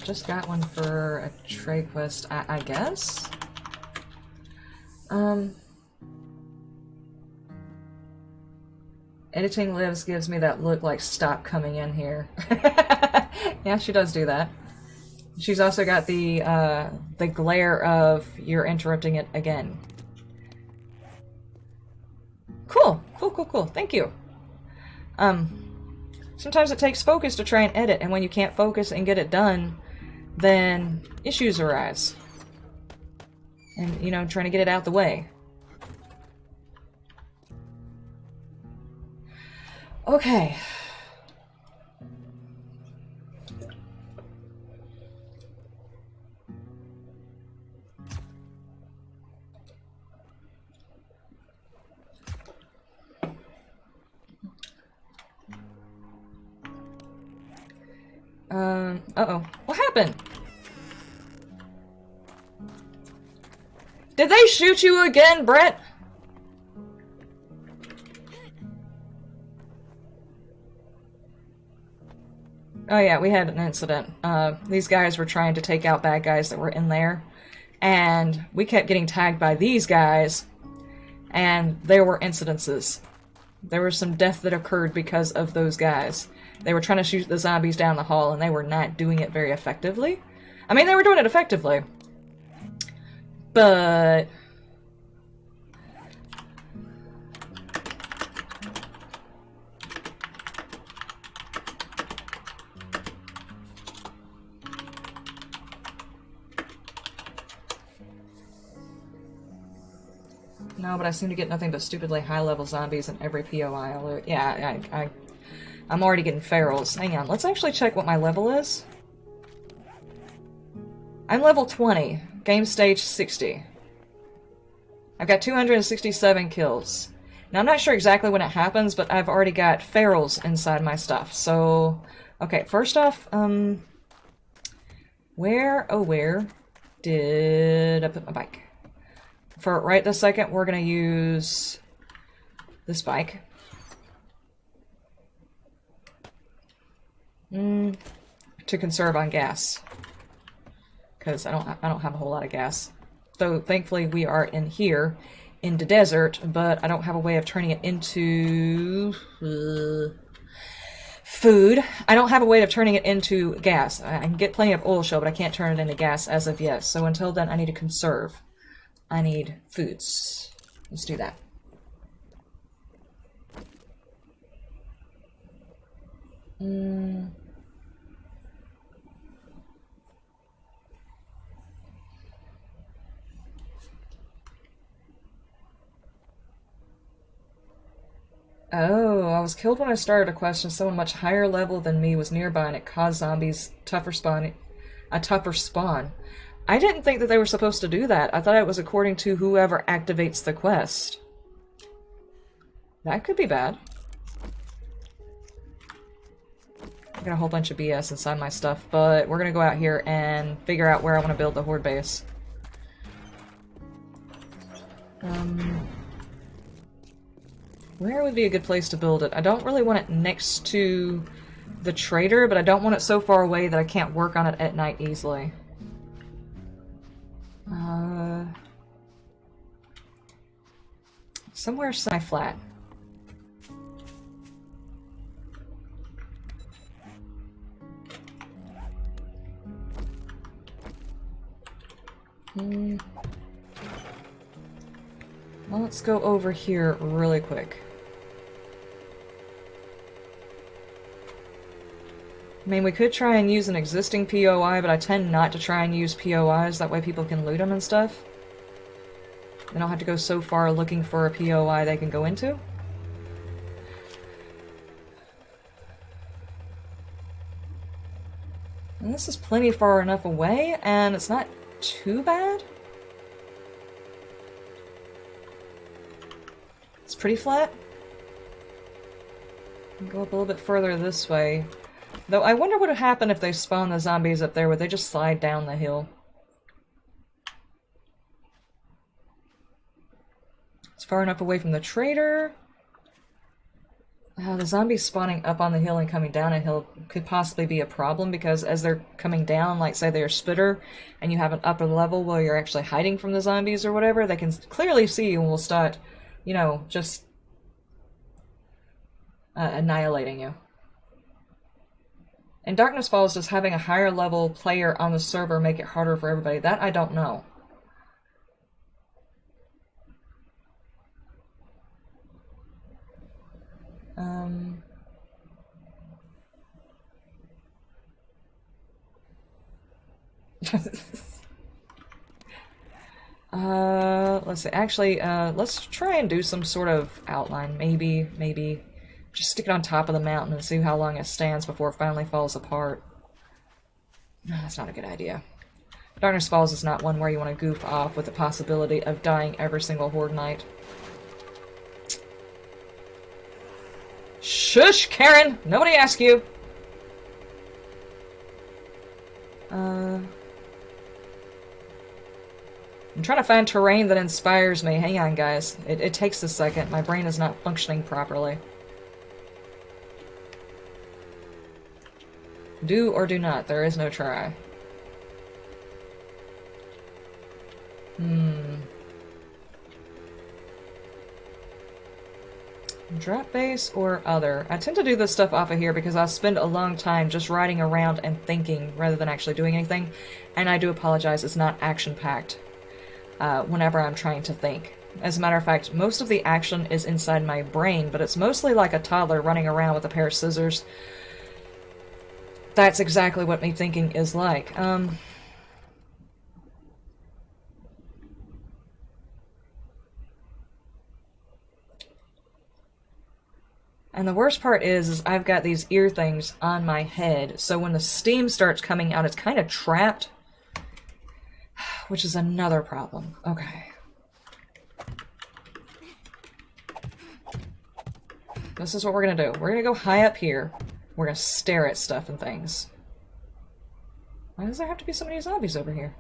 Just got one for a trade quest, I guess? Editing Lives gives me that look like stop coming in here. Yeah, she does do that. She's also got the glare of you're interrupting it again. Cool. Cool, cool, cool. Thank you. Sometimes it takes focus to try and edit, and when you can't focus and get it done, then issues arise. And, you know, trying to get it out the way. Okay. Uh-oh. What happened? Did they shoot you again, Brett? Oh yeah, we had an incident. These guys were trying to take out bad guys that were in there, and we kept getting tagged by these guys, and there were incidences. There was some death that occurred because of those guys. They were trying to shoot the zombies down the hall, and they were not doing it very effectively. I mean, they were doing it effectively, but... No, but I seem to get nothing but stupidly high-level zombies in every POI. Yeah, I'm already getting ferals. Hang on, let's actually check what my level is. I'm level 20, game stage 60. I've got 267 kills. Now, I'm not sure exactly when it happens, but I've already got ferals inside my stuff. So, okay, first off, where did I put my bike? For right this second, we're going to use this bike. To conserve on gas. Because I don't have a whole lot of gas. Though, thankfully, we are in here, in the desert, but I don't have a way of turning it into... food. I don't have a way of turning it into gas. I can get plenty of oil shell, but I can't turn it into gas as of yet. So until then, I need to conserve. I need foods. Let's do that. Oh, I was killed when I started a quest and someone much higher level than me was nearby and it caused zombies a tougher spawn. I didn't think that they were supposed to do that. I thought it was according to whoever activates the quest. That could be bad. I got a whole bunch of BS inside my stuff, but we're gonna go out here and figure out where I want to build the Horde base. Where would be a good place to build it? I don't really want it next to the trader, but I don't want it so far away that I can't work on it at night easily. Somewhere semi-flat. Well, let's go over here really quick. I mean, we could try and use an existing POI, but I tend not to try and use POIs, that way people can loot them and stuff. They don't have to go so far looking for a POI they can go into. And this is plenty far enough away, and it's not too bad. It's pretty flat. Go up a little bit further this way. Though I wonder what would happen if they spawn the zombies up there. Would they just slide down the hill? It's far enough away from the trader. The zombies spawning up on the hill and coming down a hill could possibly be a problem, because as they're coming down, like say they're a spitter, and you have an upper level where you're actually hiding from the zombies or whatever, they can clearly see you and will start, you know, just annihilating you. In Darkness Falls, does having a higher level player on the server make it harder for everybody? That I don't know. Let's see. Actually, let's try and do some sort of outline. Maybe. Just stick it on top of the mountain and see how long it stands before it finally falls apart. No, that's not a good idea. Darkness Falls is not one where you want to goof off with the possibility of dying every single Horde Night. Shush, Karen! Nobody asked you! I'm trying to find terrain that inspires me. Hang on, guys. It takes a second. My brain is not functioning properly. Do or do not. There is no try. Drop base or other? I tend to do this stuff off of here because I spend a long time just riding around and thinking rather than actually doing anything. And I do apologize, it's not action-packed whenever I'm trying to think. As a matter of fact, most of the action is inside my brain, but it's mostly like a toddler running around with a pair of scissors. That's exactly what me thinking is like. And the worst part is I've got these ear things on my head, so when the steam starts coming out, it's kind of trapped. Which is another problem. Okay. This is what we're gonna do. We're gonna go high up here. We're gonna stare at stuff and things. Why does there have to be so many zombies over here?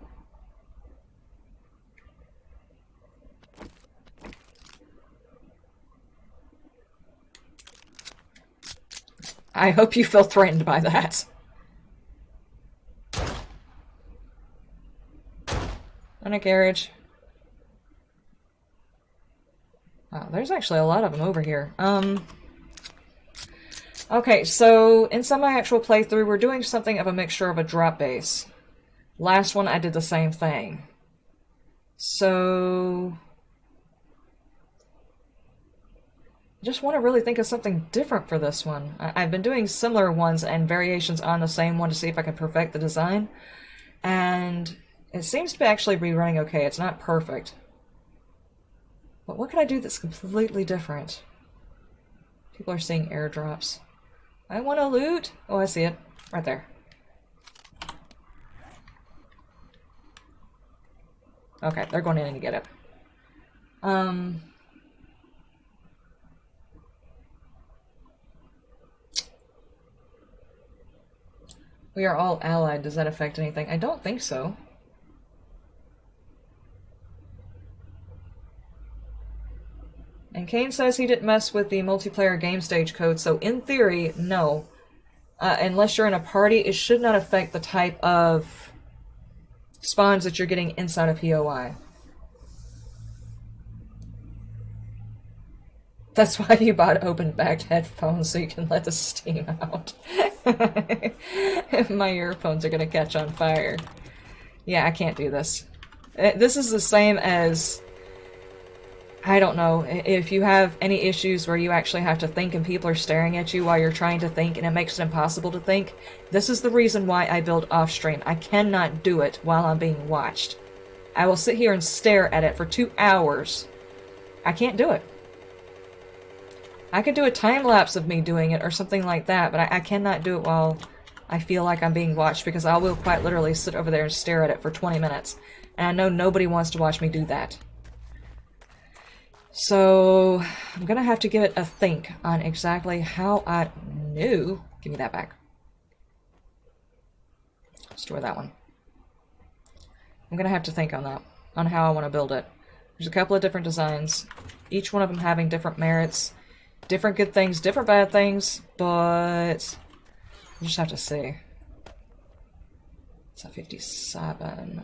I hope you feel threatened by that. On a carriage. Wow, there's actually a lot of them over here. Okay, so inside my actual playthrough, we're doing something of a mixture of a drop base. Last one, I did the same thing. So I just want to really think of something different for this one. I've been doing similar ones and variations on the same one to see if I can perfect the design. And it seems to be actually rerunning okay. It's not perfect. But what could I do that's completely different? People are seeing airdrops. I want to loot. Oh, I see it. Right there. Okay, they're going in to get it. We are all allied. Does that affect anything? I don't think so. And Kane says he didn't mess with the multiplayer game stage code, so in theory, no. Unless you're in a party, it should not affect the type of spawns that you're getting inside of POI. That's why you bought open-backed headphones, so you can let the steam out. My earphones are gonna catch on fire. Yeah, I can't do this. This is the same as, I don't know, if you have any issues where you actually have to think and people are staring at you while you're trying to think and it makes it impossible to think. This is the reason why I build off-stream. I cannot do it while I'm being watched. I will sit here and stare at it for 2 hours. I can't do it. I could do a time-lapse of me doing it or something like that, but I cannot do it while I feel like I'm being watched, because I will quite literally sit over there and stare at it for 20 minutes. And I know nobody wants to watch me do that. So I'm gonna have to give it a think on exactly how I knew. Give me that back. Store that one. I'm gonna have to think on that, on how I want to build it. There's a couple of different designs, each one of them having different merits, different good things, different bad things, but we'll just have to see. It's a 57.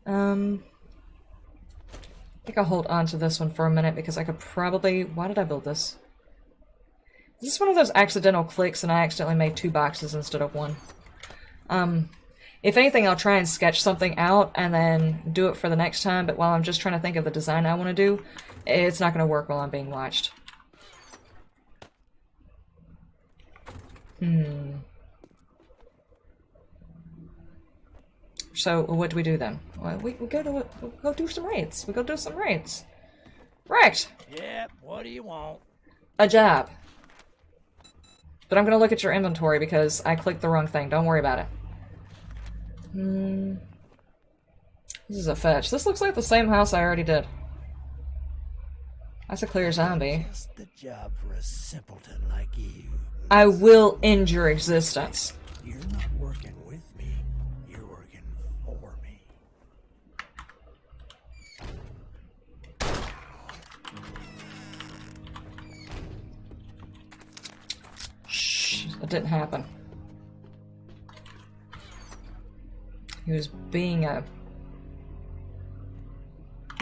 I think I'll hold on to this one for a minute because I could probably... Why did I build this? Is this one of those accidental clicks and I accidentally made 2 boxes instead of 1? If anything, I'll try and sketch something out and then do it for the next time, but while I'm just trying to think of the design I want to do, it's not going to work while I'm being watched. So what do we do then? Well, we go do some raids. We go do some raids. Right. Yep, what do you want? A job. But I'm gonna look at your inventory because I clicked the wrong thing. Don't worry about it. This is a fetch. This looks like the same house I already did. That's a clear zombie. Just the job for a simpleton like you. I will end your existence. You're not working with me. You're working for me. Shh, that didn't happen. He was being a...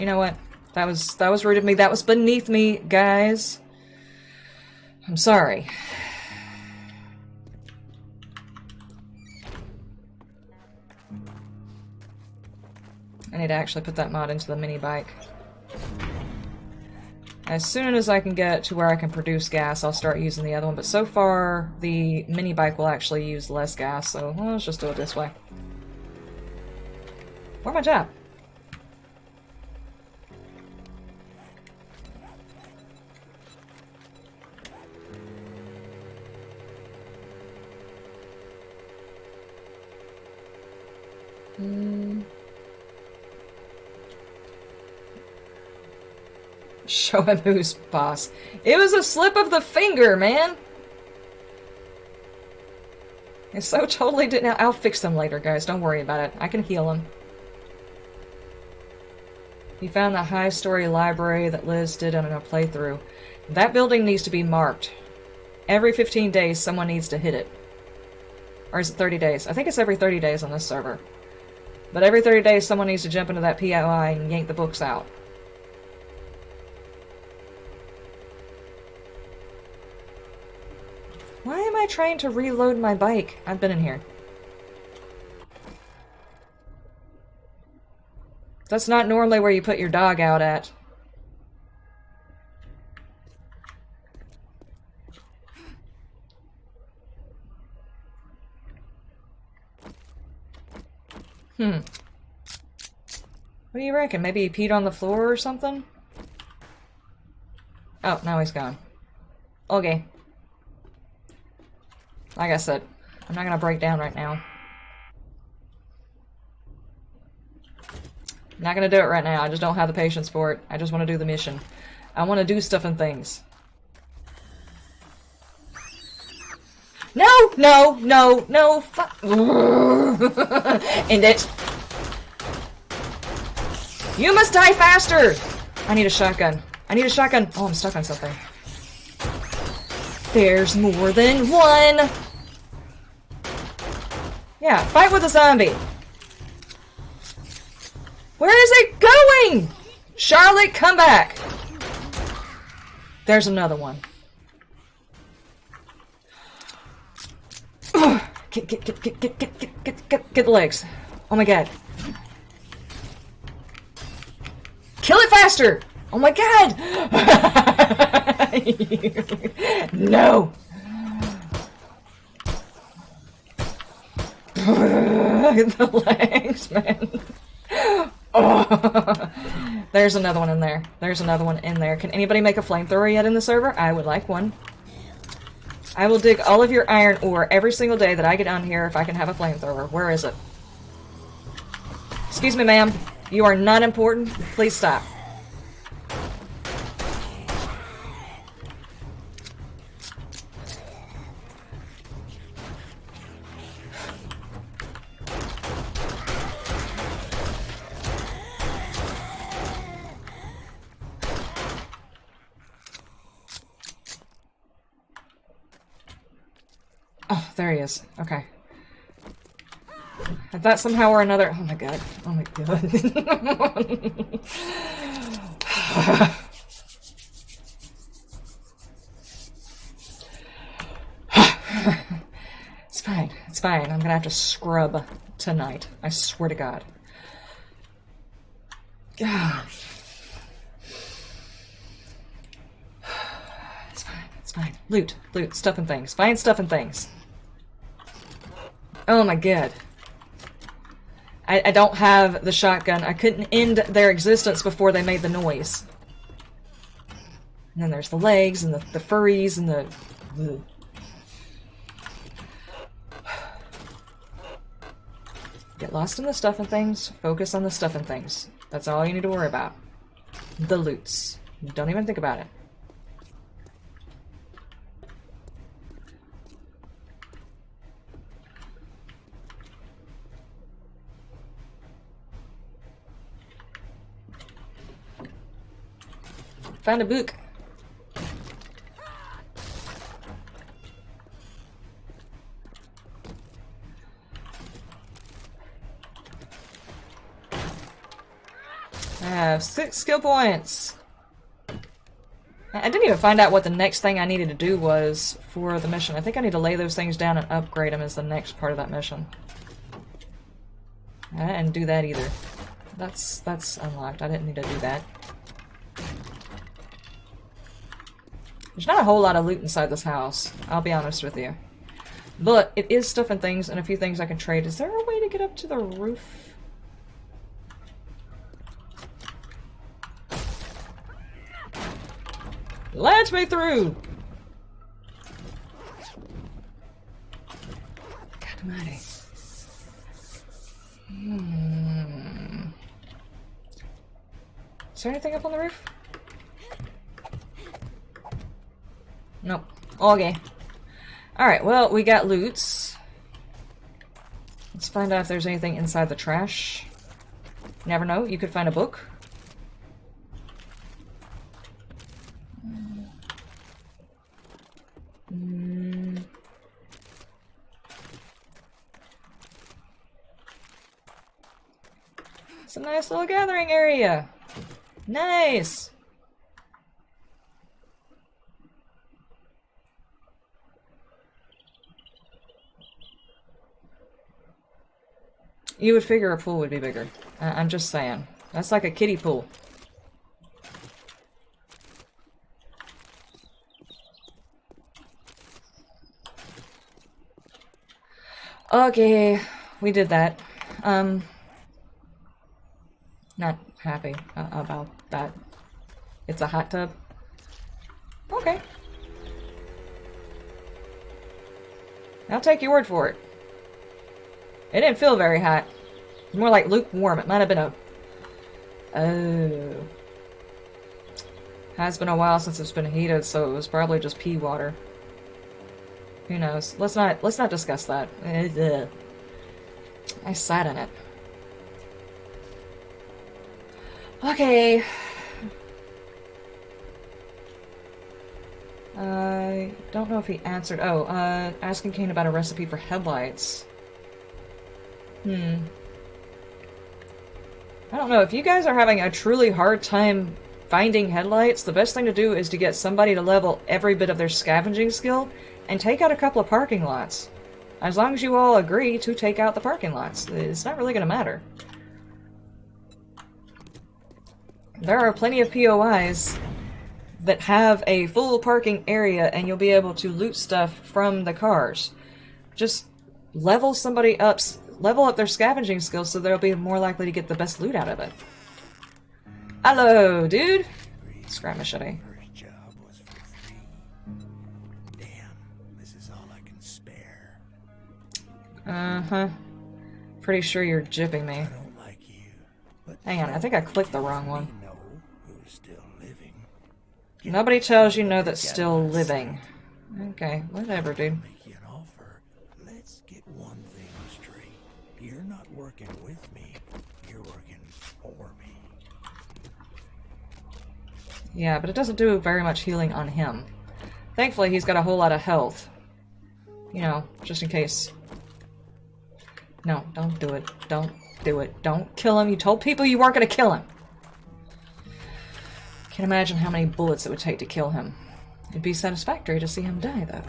You know what? That was rude of me. That was beneath me, guys. I'm sorry. I need to actually put that mod into the mini bike. As soon as I can get to where I can produce gas, I'll start using the other one. But so far, the mini bike will actually use less gas, so well, let's just do it this way. Where's my job? Show him who's boss. It was a slip of the finger, man! I so totally didn't. I'll fix them later, guys. Don't worry about it. I can heal him. He found the high-story library that Liz did on a playthrough. That building needs to be marked. Every 15 days, someone needs to hit it. Or is it 30 days? I think it's every 30 days on this server. But every 30 days, someone needs to jump into that POI and yank the books out. Why am I trying to reload my bike? I've been in here. That's not normally where you put your dog out at. What do you reckon? Maybe he peed on the floor or something? Oh, now he's gone. Okay. Like I said, I'm not gonna break down right now. I'm not gonna do it right now. I just don't have the patience for it. I just want to do the mission. I want to do stuff and things. No! No! No! No! End it. You must die faster! I need a shotgun. I need a shotgun. Oh, I'm stuck on something. There's more than one! Yeah, fight with a zombie. Where is it going? Charlotte, come back! There's another one. Get the legs. Oh my god. Kill it faster! Oh my god! No! The legs, man. Oh. There's another one in there. There's another one in there. Can anybody make a flamethrower yet in the server? I would like one. I will dig all of your iron ore every single day that I get on here if I can have a flamethrower. Where is it? Excuse me, ma'am. You are not important. Please stop. Oh, there he is. Okay. I thought somehow or another... Oh my god. Oh my god. It's fine. It's fine. I'm gonna have to scrub tonight. I swear to god. God. It's fine. It's fine. Loot. Loot. Stuff and things. Find stuff and things. Oh my god. I don't have the shotgun. I couldn't end their existence before they made the noise. And then there's the legs and the furries and the... Ugh. Get lost in the stuff and things. Focus on the stuff and things. That's all you need to worry about. The loots. Don't even think about it. Found a book. I have 6 skill points. I didn't even find out what the next thing I needed to do was for the mission. I think I need to lay those things down and upgrade them as the next part of that mission. I didn't do that either. That's unlocked. I didn't need to do that. There's not a whole lot of loot inside this house, I'll be honest with you. But it is stuff and things, and a few things I can trade. Is there a way to get up to the roof? Let me through! God almighty. Is there anything up on the roof? Nope. Okay. Alright, well, we got loots. Let's find out if there's anything inside the trash. Never know, you could find a book. It's a nice little gathering area. Nice! You would figure a pool would be bigger. I'm just saying. That's like a kiddie pool. Okay, we did that. Not happy about that. It's a hot tub. Okay. I'll take your word for it. It didn't feel very hot. More like lukewarm. It might have been a... Oh. Has been a while since it's been heated, so it was probably just pea water. Who knows? Let's not discuss that. Ugh. I sat in it. Okay. I don't know if he answered. Oh, asking Kane about a recipe for headlights. I don't know. If you guys are having a truly hard time finding headlights, the best thing to do is to get somebody to level every bit of their scavenging skill and take out a couple of parking lots. As long as you all agree to take out the parking lots. It's not really going to matter. There are plenty of POIs that have a full parking area and you'll be able to loot stuff from the cars. Just level somebody up, level up their scavenging skills so they'll be more likely to get the best loot out of it. Hello, dude! Scrap machete. First job was for free. Damn, this is all I can spare. Uh-huh. Pretty sure you're jipping me. I don't like you, but Hang on, I think I clicked the wrong one. we know who's still living. Nobody tells you no that's still living. Okay, whatever, dude. Make you an offer. Let's get one thing straight. You're not working with me. You're working for me. Yeah, but it doesn't do very much healing on him. Thankfully, he's got a whole lot of health. You know, just in case. No, don't do it. Don't do it. Don't kill him. You told people you weren't going to kill him. Can't imagine how many bullets it would take to kill him. It'd be satisfactory to see him die, though.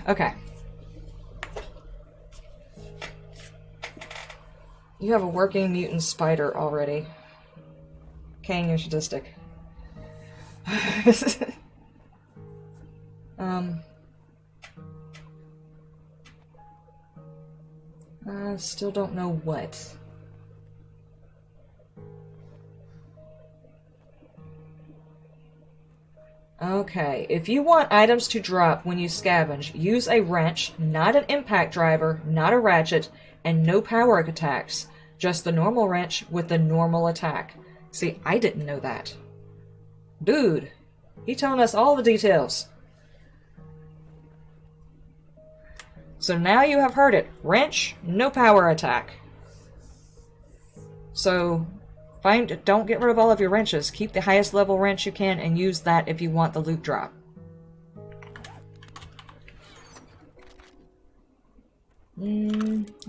Okay. You have a working mutant spider already. Kang, you're sadistic. I still don't know what. Okay, if you want items to drop when you scavenge, use a wrench, not an impact driver, not a ratchet, and no power attacks. Just the normal wrench with the normal attack. See, I didn't know that. Dude, he telling us all the details. So now you have heard it. Wrench, no power attack. So don't get rid of all of your wrenches. Keep the highest level wrench you can and use that if you want the loot drop.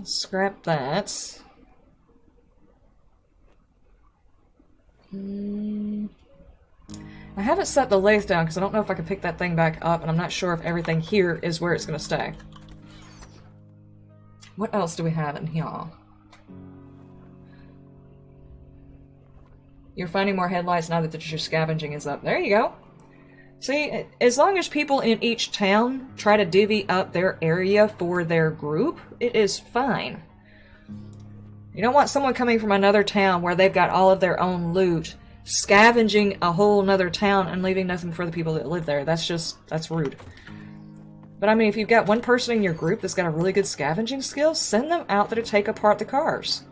Scrap that. I haven't set the lathe down because I don't know if I can pick that thing back up, and I'm not sure if everything here is where it's going to stay. What else do we have in here? You're finding more headlights now that your scavenging is up. There you go. See, as long as people in each town try to divvy up their area for their group, it is fine. You don't want someone coming from another town where they've got all of their own loot, scavenging a whole nother town and leaving nothing for the people that live there. That's rude. But I mean, if you've got one person in your group that's got a really good scavenging skill, send them out there to take apart the cars.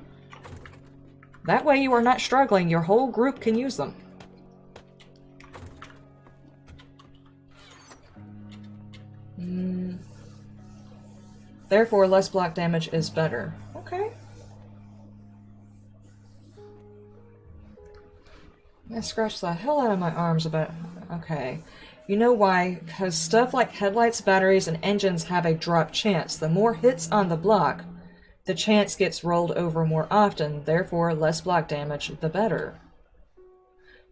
That way you are not struggling, your whole group can use them. Therefore, less block damage is better. Okay. I scratched the hell out of my arms about... Okay. You know why? Because stuff like headlights, batteries, and engines have a drop chance. The more hits on the block, the chance gets rolled over more often. Therefore, less block damage, the better.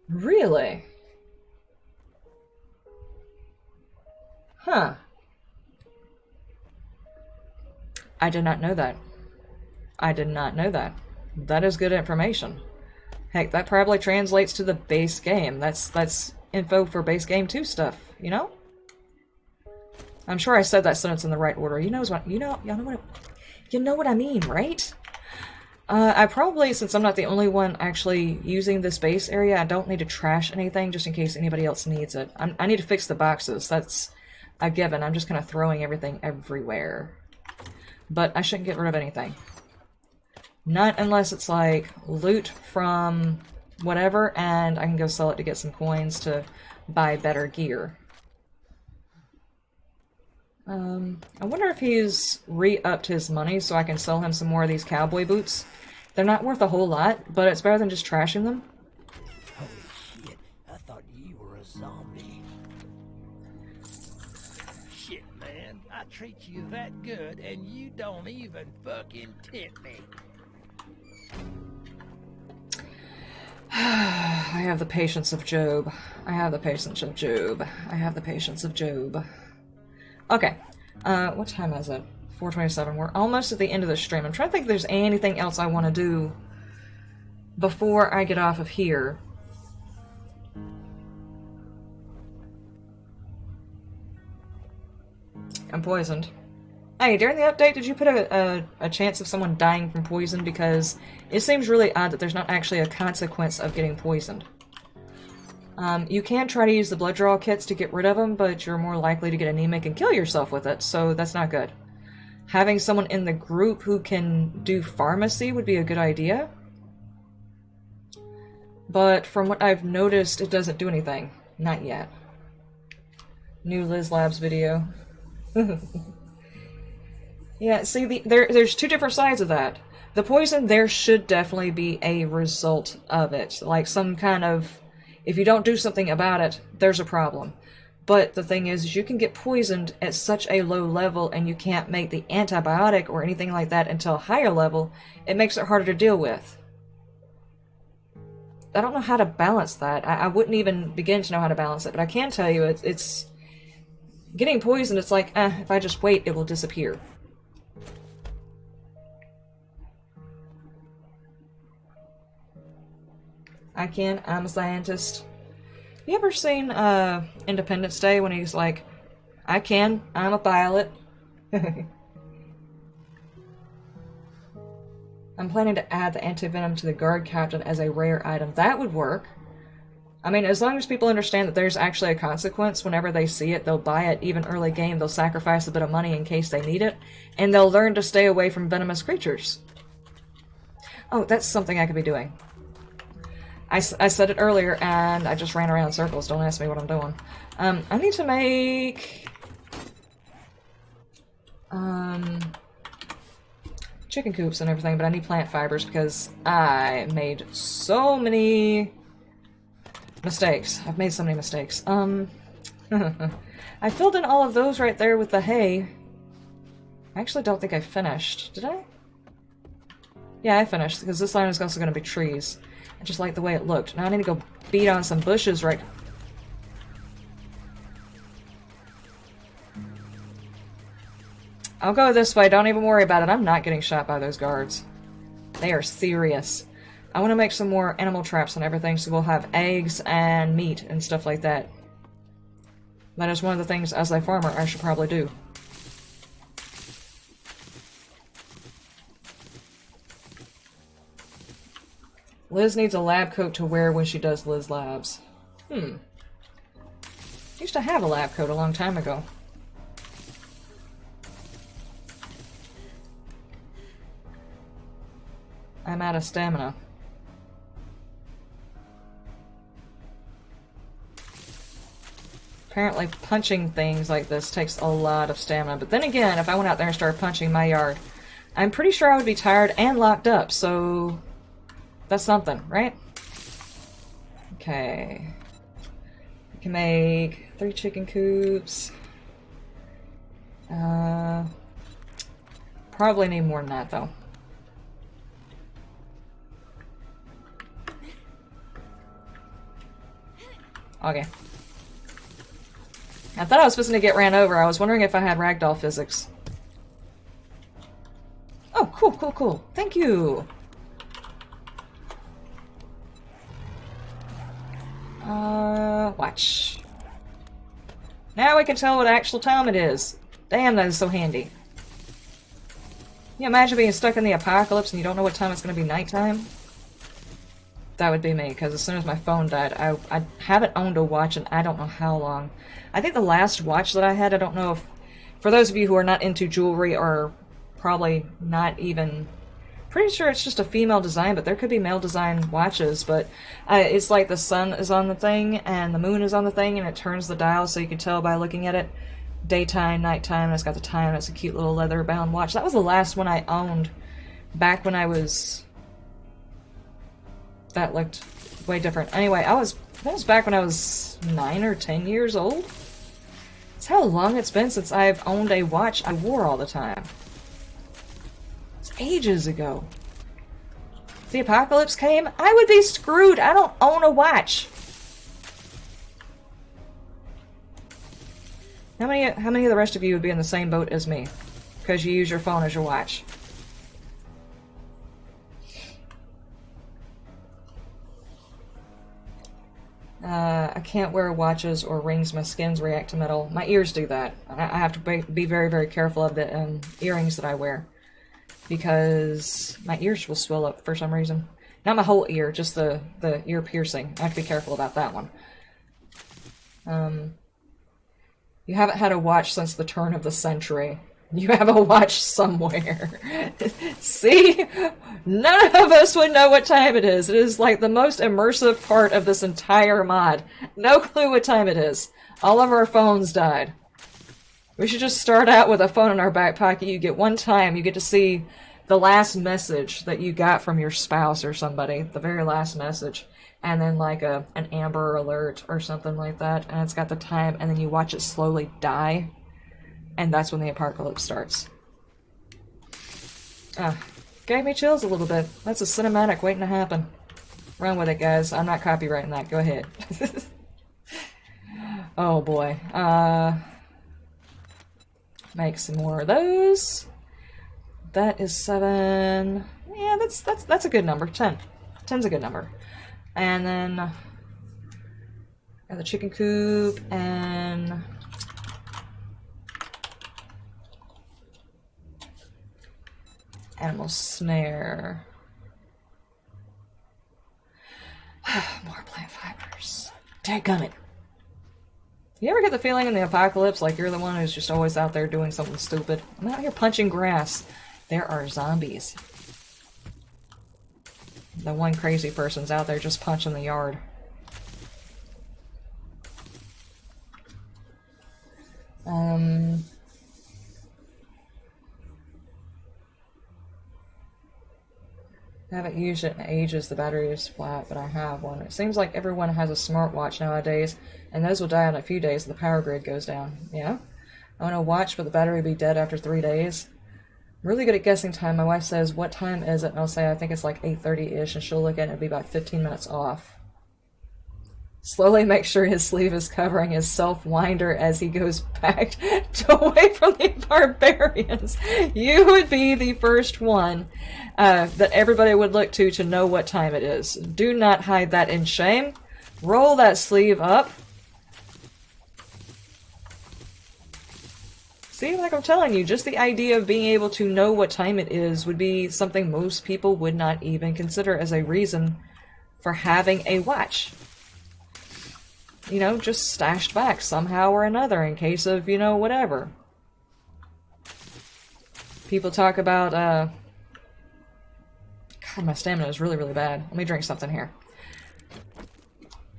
Really? Huh. I did not know that. I did not know that. That is good information. Heck, that probably translates to the base game. That's info for base game 2 stuff, you know? I'm sure I said that sentence in the right order. You know what I mean, right? I probably, since I'm not the only one actually using this base area, I don't need to trash anything just in case anybody else needs it. I need to fix the boxes. That's a given. I'm just kind of throwing everything everywhere. But I shouldn't get rid of anything. Not unless it's like loot from whatever, and I can go sell it to get some coins to buy better gear. I wonder if he's re-upped his money so I can sell him some more of these cowboy boots. They're not worth a whole lot, but it's better than just trashing them. Holy shit, I thought you were a zombie. Shit, man, I treat you that good and you don't even fucking tip me. I have the patience of Job. I have the patience of Job. I have the patience of Job. Okay. What time is it? 4:27. We're almost at the end of the stream. I'm trying to think if there's anything else I want to do before I get off of here. I'm poisoned. Hey, during the update, did you put a chance of someone dying from poison? Because it seems really odd that there's not actually a consequence of getting poisoned. You can try to use the blood draw kits to get rid of them, but you're more likely to get anemic and kill yourself with it, so that's not good. Having someone in the group who can do pharmacy would be a good idea. But from what I've noticed, it doesn't do anything. Not yet. New Liz Labs video. Yeah, see, there's two different sides of that. The poison, there should definitely be a result of it. Like some kind of... If you don't do something about it, there's a problem. But the thing is you can get poisoned at such a low level and you can't make the antibiotic or anything like that until a higher level. It makes it harder to deal with. I don't know how to balance that. I wouldn't even begin to know how to balance it, but I can tell you it's... Getting poisoned, it's like, if I just wait, it will disappear. I'm a scientist. You ever seen Independence Day when he's like, I'm a pilot? I'm planning to add the anti-venom to the guard captain as a rare item. That would work. I mean, as long as people understand that there's actually a consequence whenever they see it, they'll buy it even early game, they'll sacrifice a bit of money in case they need it, and they'll learn to stay away from venomous creatures. Oh, that's something I could be doing. I said it earlier, and I just ran around in circles. Don't ask me what I'm doing. I need to make... chicken coops and everything, but I need plant fibers because I made so many mistakes. I've made so many mistakes. I filled in all of those right there with the hay. I actually don't think I finished. Did I? Yeah, I finished, because this line is also going to be trees. I just like the way it looked. Now I need to go beat on some bushes right... I'll go this way, don't even worry about it. I'm not getting shot by those guards. They are serious. I want to make some more animal traps and everything, so we'll have eggs and meat and stuff like that. That is one of the things, as a farmer, I should probably do. Liz needs a lab coat to wear when she does Liz Labs. Used to have a lab coat a long time ago. I'm out of stamina. Apparently punching things like this takes a lot of stamina. But then again, if I went out there and started punching my yard, I'm pretty sure I would be tired and locked up, so that's something, right? Okay. I can make 3 chicken coops. Probably need more than that, though. Okay. I thought I was supposed to get ran over. I was wondering if I had ragdoll physics. Oh, cool, cool, cool. Thank you! Watch. Now we can tell what actual time it is. Damn, that is so handy. Can you imagine being stuck in the apocalypse and you don't know what time it's going to be nighttime? That would be me, because as soon as my phone died, I haven't owned a watch in I don't know how long. I think the last watch that I had, I don't know if... For those of you who are not into jewelry, or probably not even... Pretty sure it's just a female design, but there could be male design watches, but it's like the sun is on the thing, and the moon is on the thing, and it turns the dial so you can tell by looking at it. Daytime, nighttime, and it's got the time, and it's a cute little leather-bound watch. That was the last one I owned back when I was... That looked way different. Anyway, that was back when I was 9 or 10 years old. That's how long it's been since I've owned a watch I wore all the time. It's ages ago. If the apocalypse came, I would be screwed. I don't own a watch. How many of the rest of you would be in the same boat as me? Because you use your phone as your watch. I can't wear watches or rings. My skins react to metal. My ears do that. I have to be very, very careful of the earrings that I wear. Because my ears will swell up for some reason. Not my whole ear, just the ear piercing. I have to be careful about that one. You haven't had a watch since the turn of the century. You have a watch somewhere. See? None of us would know what time it is. It is like the most immersive part of this entire mod. No clue what time it is. All of our phones died. We should just start out with a phone in our back pocket. You get one time, you get to see the last message that you got from your spouse or somebody. The very last message. And then like an Amber Alert or something like that. And it's got the time, and then you watch it slowly die. And that's when the apocalypse starts. Gave me chills a little bit. That's a cinematic waiting to happen. Run with it, guys. I'm not copywriting that. Go ahead. Oh boy. Make some more of those. That is 7. Yeah, that's a good number. 10. 10's a good number. And then got the chicken coop and Animal snare. More plant fibers. Dadgummit. You ever get the feeling in the apocalypse like you're the one who's just always out there doing something stupid? I'm out here punching grass. There are zombies. The one crazy person's out there just punching the yard. I haven't used it in ages. The battery is flat, but I have one. It seems like everyone has a smartwatch nowadays, and those will die in a few days if the power grid goes down. Yeah? I want to watch, but the battery will be dead after 3 days. I'm really good at guessing time. My wife says, "What time is it?" And I'll say, "I think it's like 8:30-ish," and she'll look at it and it'll be about 15 minutes off. Slowly make sure his sleeve is covering his self-winder as he goes back away from the barbarians. You would be the first one that everybody would look to know what time it is. Do not hide that in shame. Roll that sleeve up. See, like I'm telling you, just the idea of being able to know what time it is would be something most people would not even consider as a reason for having a watch. You know, just stashed back somehow or another in case of, you know, whatever. People talk about, God, my stamina is really, really bad. Let me drink something here.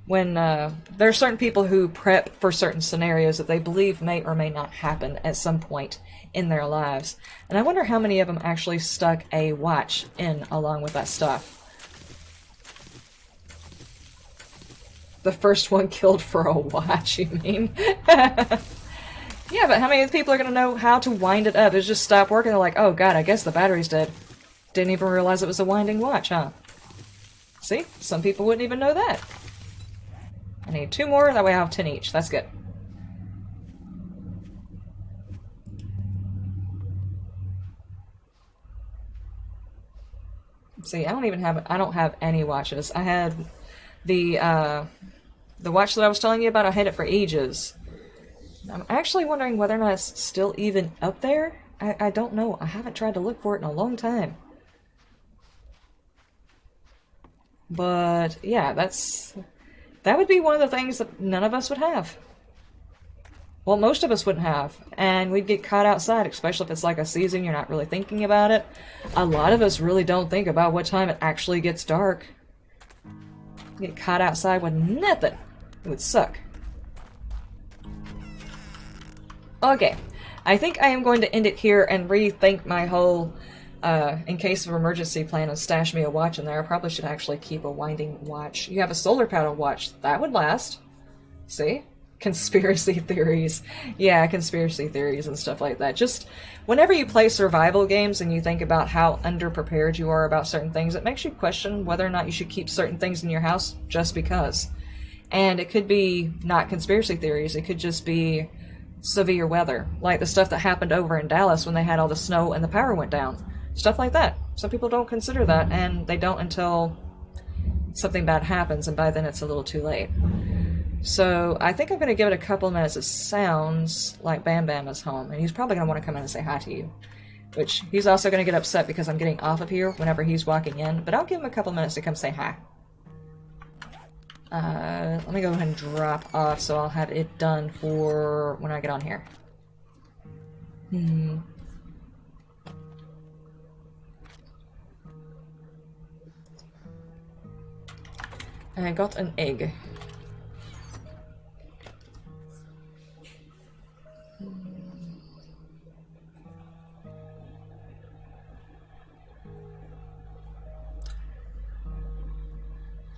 When, there are certain people who prep for certain scenarios that they believe may or may not happen at some point in their lives. And I wonder how many of them actually stuck a watch in along with that stuff. The first one killed for a watch, you mean? Yeah, but how many people are going to know how to wind it up? It's just stop working, they're like, oh god, I guess the battery's dead. Didn't even realize it was a winding watch, huh? See? Some people wouldn't even know that. I need 2 more, that way I'll have 10 each. That's good. See, I don't have any watches. I had the watch that I was telling you about, I had it for ages. I'm actually wondering whether or not it's still even up there. I don't know. I haven't tried to look for it in a long time. But, yeah, that would be one of the things that none of us would have. Well, most of us wouldn't have. And we'd get caught outside, especially if it's like a season, you're not really thinking about it. A lot of us really don't think about what time it actually gets dark. Get caught outside with nothing. It would suck. Okay, I think I am going to end it here and rethink my whole in case of emergency plan and stash me a watch in there. I probably should actually keep a winding watch. You have a solar panel watch. That would last. See? Conspiracy theories. Yeah, conspiracy theories and stuff like that. Just whenever you play survival games and you think about how underprepared you are about certain things, it makes you question whether or not you should keep certain things in your house just because. And it could be not conspiracy theories, it could just be severe weather. Like the stuff that happened over in Dallas when they had all the snow and the power went down. Stuff like that. Some people don't consider that, and they don't until something bad happens, and by then it's a little too late. So I think I'm going to give it a couple minutes. It sounds like Bam Bam is home, and he's probably going to want to come in and say hi to you. Which, he's also going to get upset because I'm getting off of here whenever he's walking in, but I'll give him a couple minutes to come say hi. Let me go ahead and drop off so I'll have it done for when I get on here. I got an egg.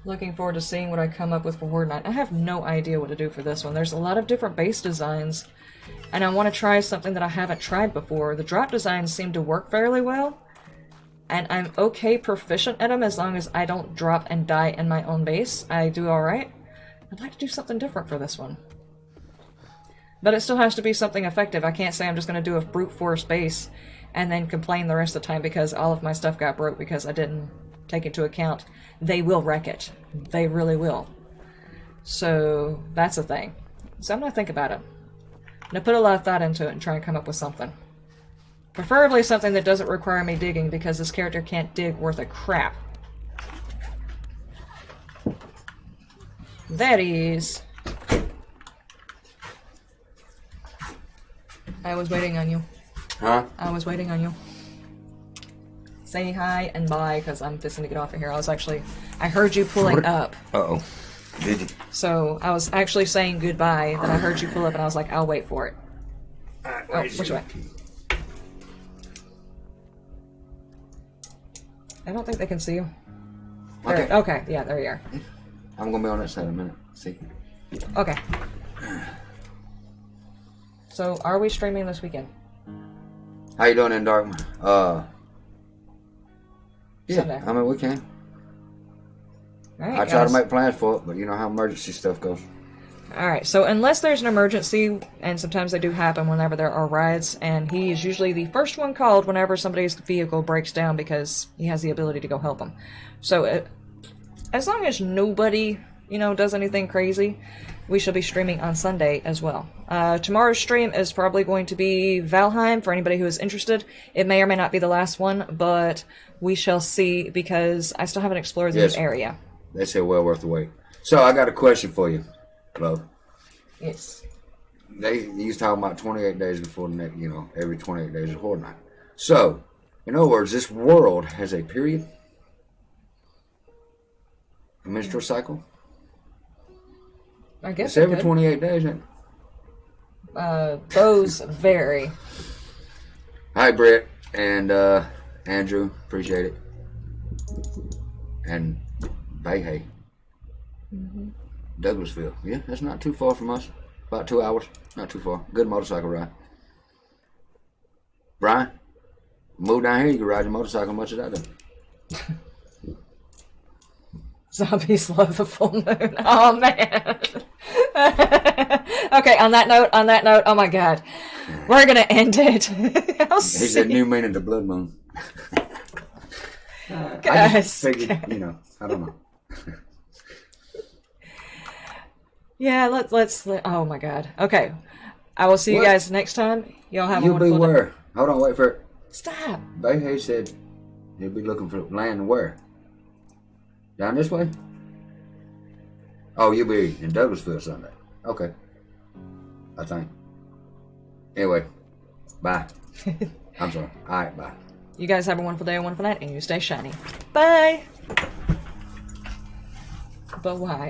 Looking forward to seeing what I come up with for Horde Night. I have no idea what to do for this one. There's a lot of different base designs, and I want to try something that I haven't tried before. The drop designs seem to work fairly well, and I'm okay proficient at them as long as I don't drop and die in my own base. I do alright. I'd like to do something different for this one. But it still has to be something effective. I can't say I'm just going to do a brute force base and then complain the rest of the time because all of my stuff got broke because I didn't take into account they will wreck it. They really will. So that's a thing. So I'm going to think about it. I'm going to put a lot of thought into it and try and come up with something. Preferably something that doesn't require me digging, because this character can't dig worth a crap. That is. I was waiting on you. Huh? I was waiting on you. Say hi and bye, because I'm fixing to get off of here. I heard you pulling up. Uh-oh. Did you? So I was actually saying goodbye, then I heard you pull up, and I was like, I'll wait for it. Oh, which way? I don't think they can see you. There, Okay. okay, yeah, there you are. I'm gonna be on that side in a minute. See? Okay. So, are we streaming this weekend? How you doing in Darkman? Yeah, Sunday. I mean, we can. Alright, I try guys. to make plans for it, but you know how emergency stuff goes. Alright, so unless there's an emergency, and sometimes they do happen whenever there are riots, and he is usually the first one called whenever somebody's vehicle breaks down because he has the ability to go help them. So, as long as nobody, does anything crazy, we shall be streaming on Sunday as well. Tomorrow's stream is probably going to be Valheim for anybody who is interested. It may or may not be the last one, but we shall see because I still haven't explored the new area. They say well worth the wait. So I got a question for you, Chloe. Yes. You was talking about 28 days before the next, every 28 days is Horde Night. So, in other words, this world has a period, a menstrual cycle. I guess It's every 28 days, isn't it? Those vary. Hi, Brett and Andrew. Appreciate it. And Bayhay. Douglasville. Yeah, that's not too far from us. About 2 hours. Not too far. Good motorcycle ride. Brian, move down here. You can ride your motorcycle as much as I do. Zombies love the full moon. Oh, man. Okay, on that note, oh my god. We're gonna end it. He said new meaning to blood moon. I just figured, I don't know. Yeah, let's oh my god. Okay. I will see you guys next time. Y'all have a You wonderful day. beware. Hold on, wait for it. Stop. Bayhay said he'll be looking for land where? Down this way? Oh, you'll be in Douglasville Sunday. Okay. I think. Anyway, bye. I'm sorry. Alright, bye. You guys have a wonderful day, a wonderful night, and you stay shiny. Bye. But why?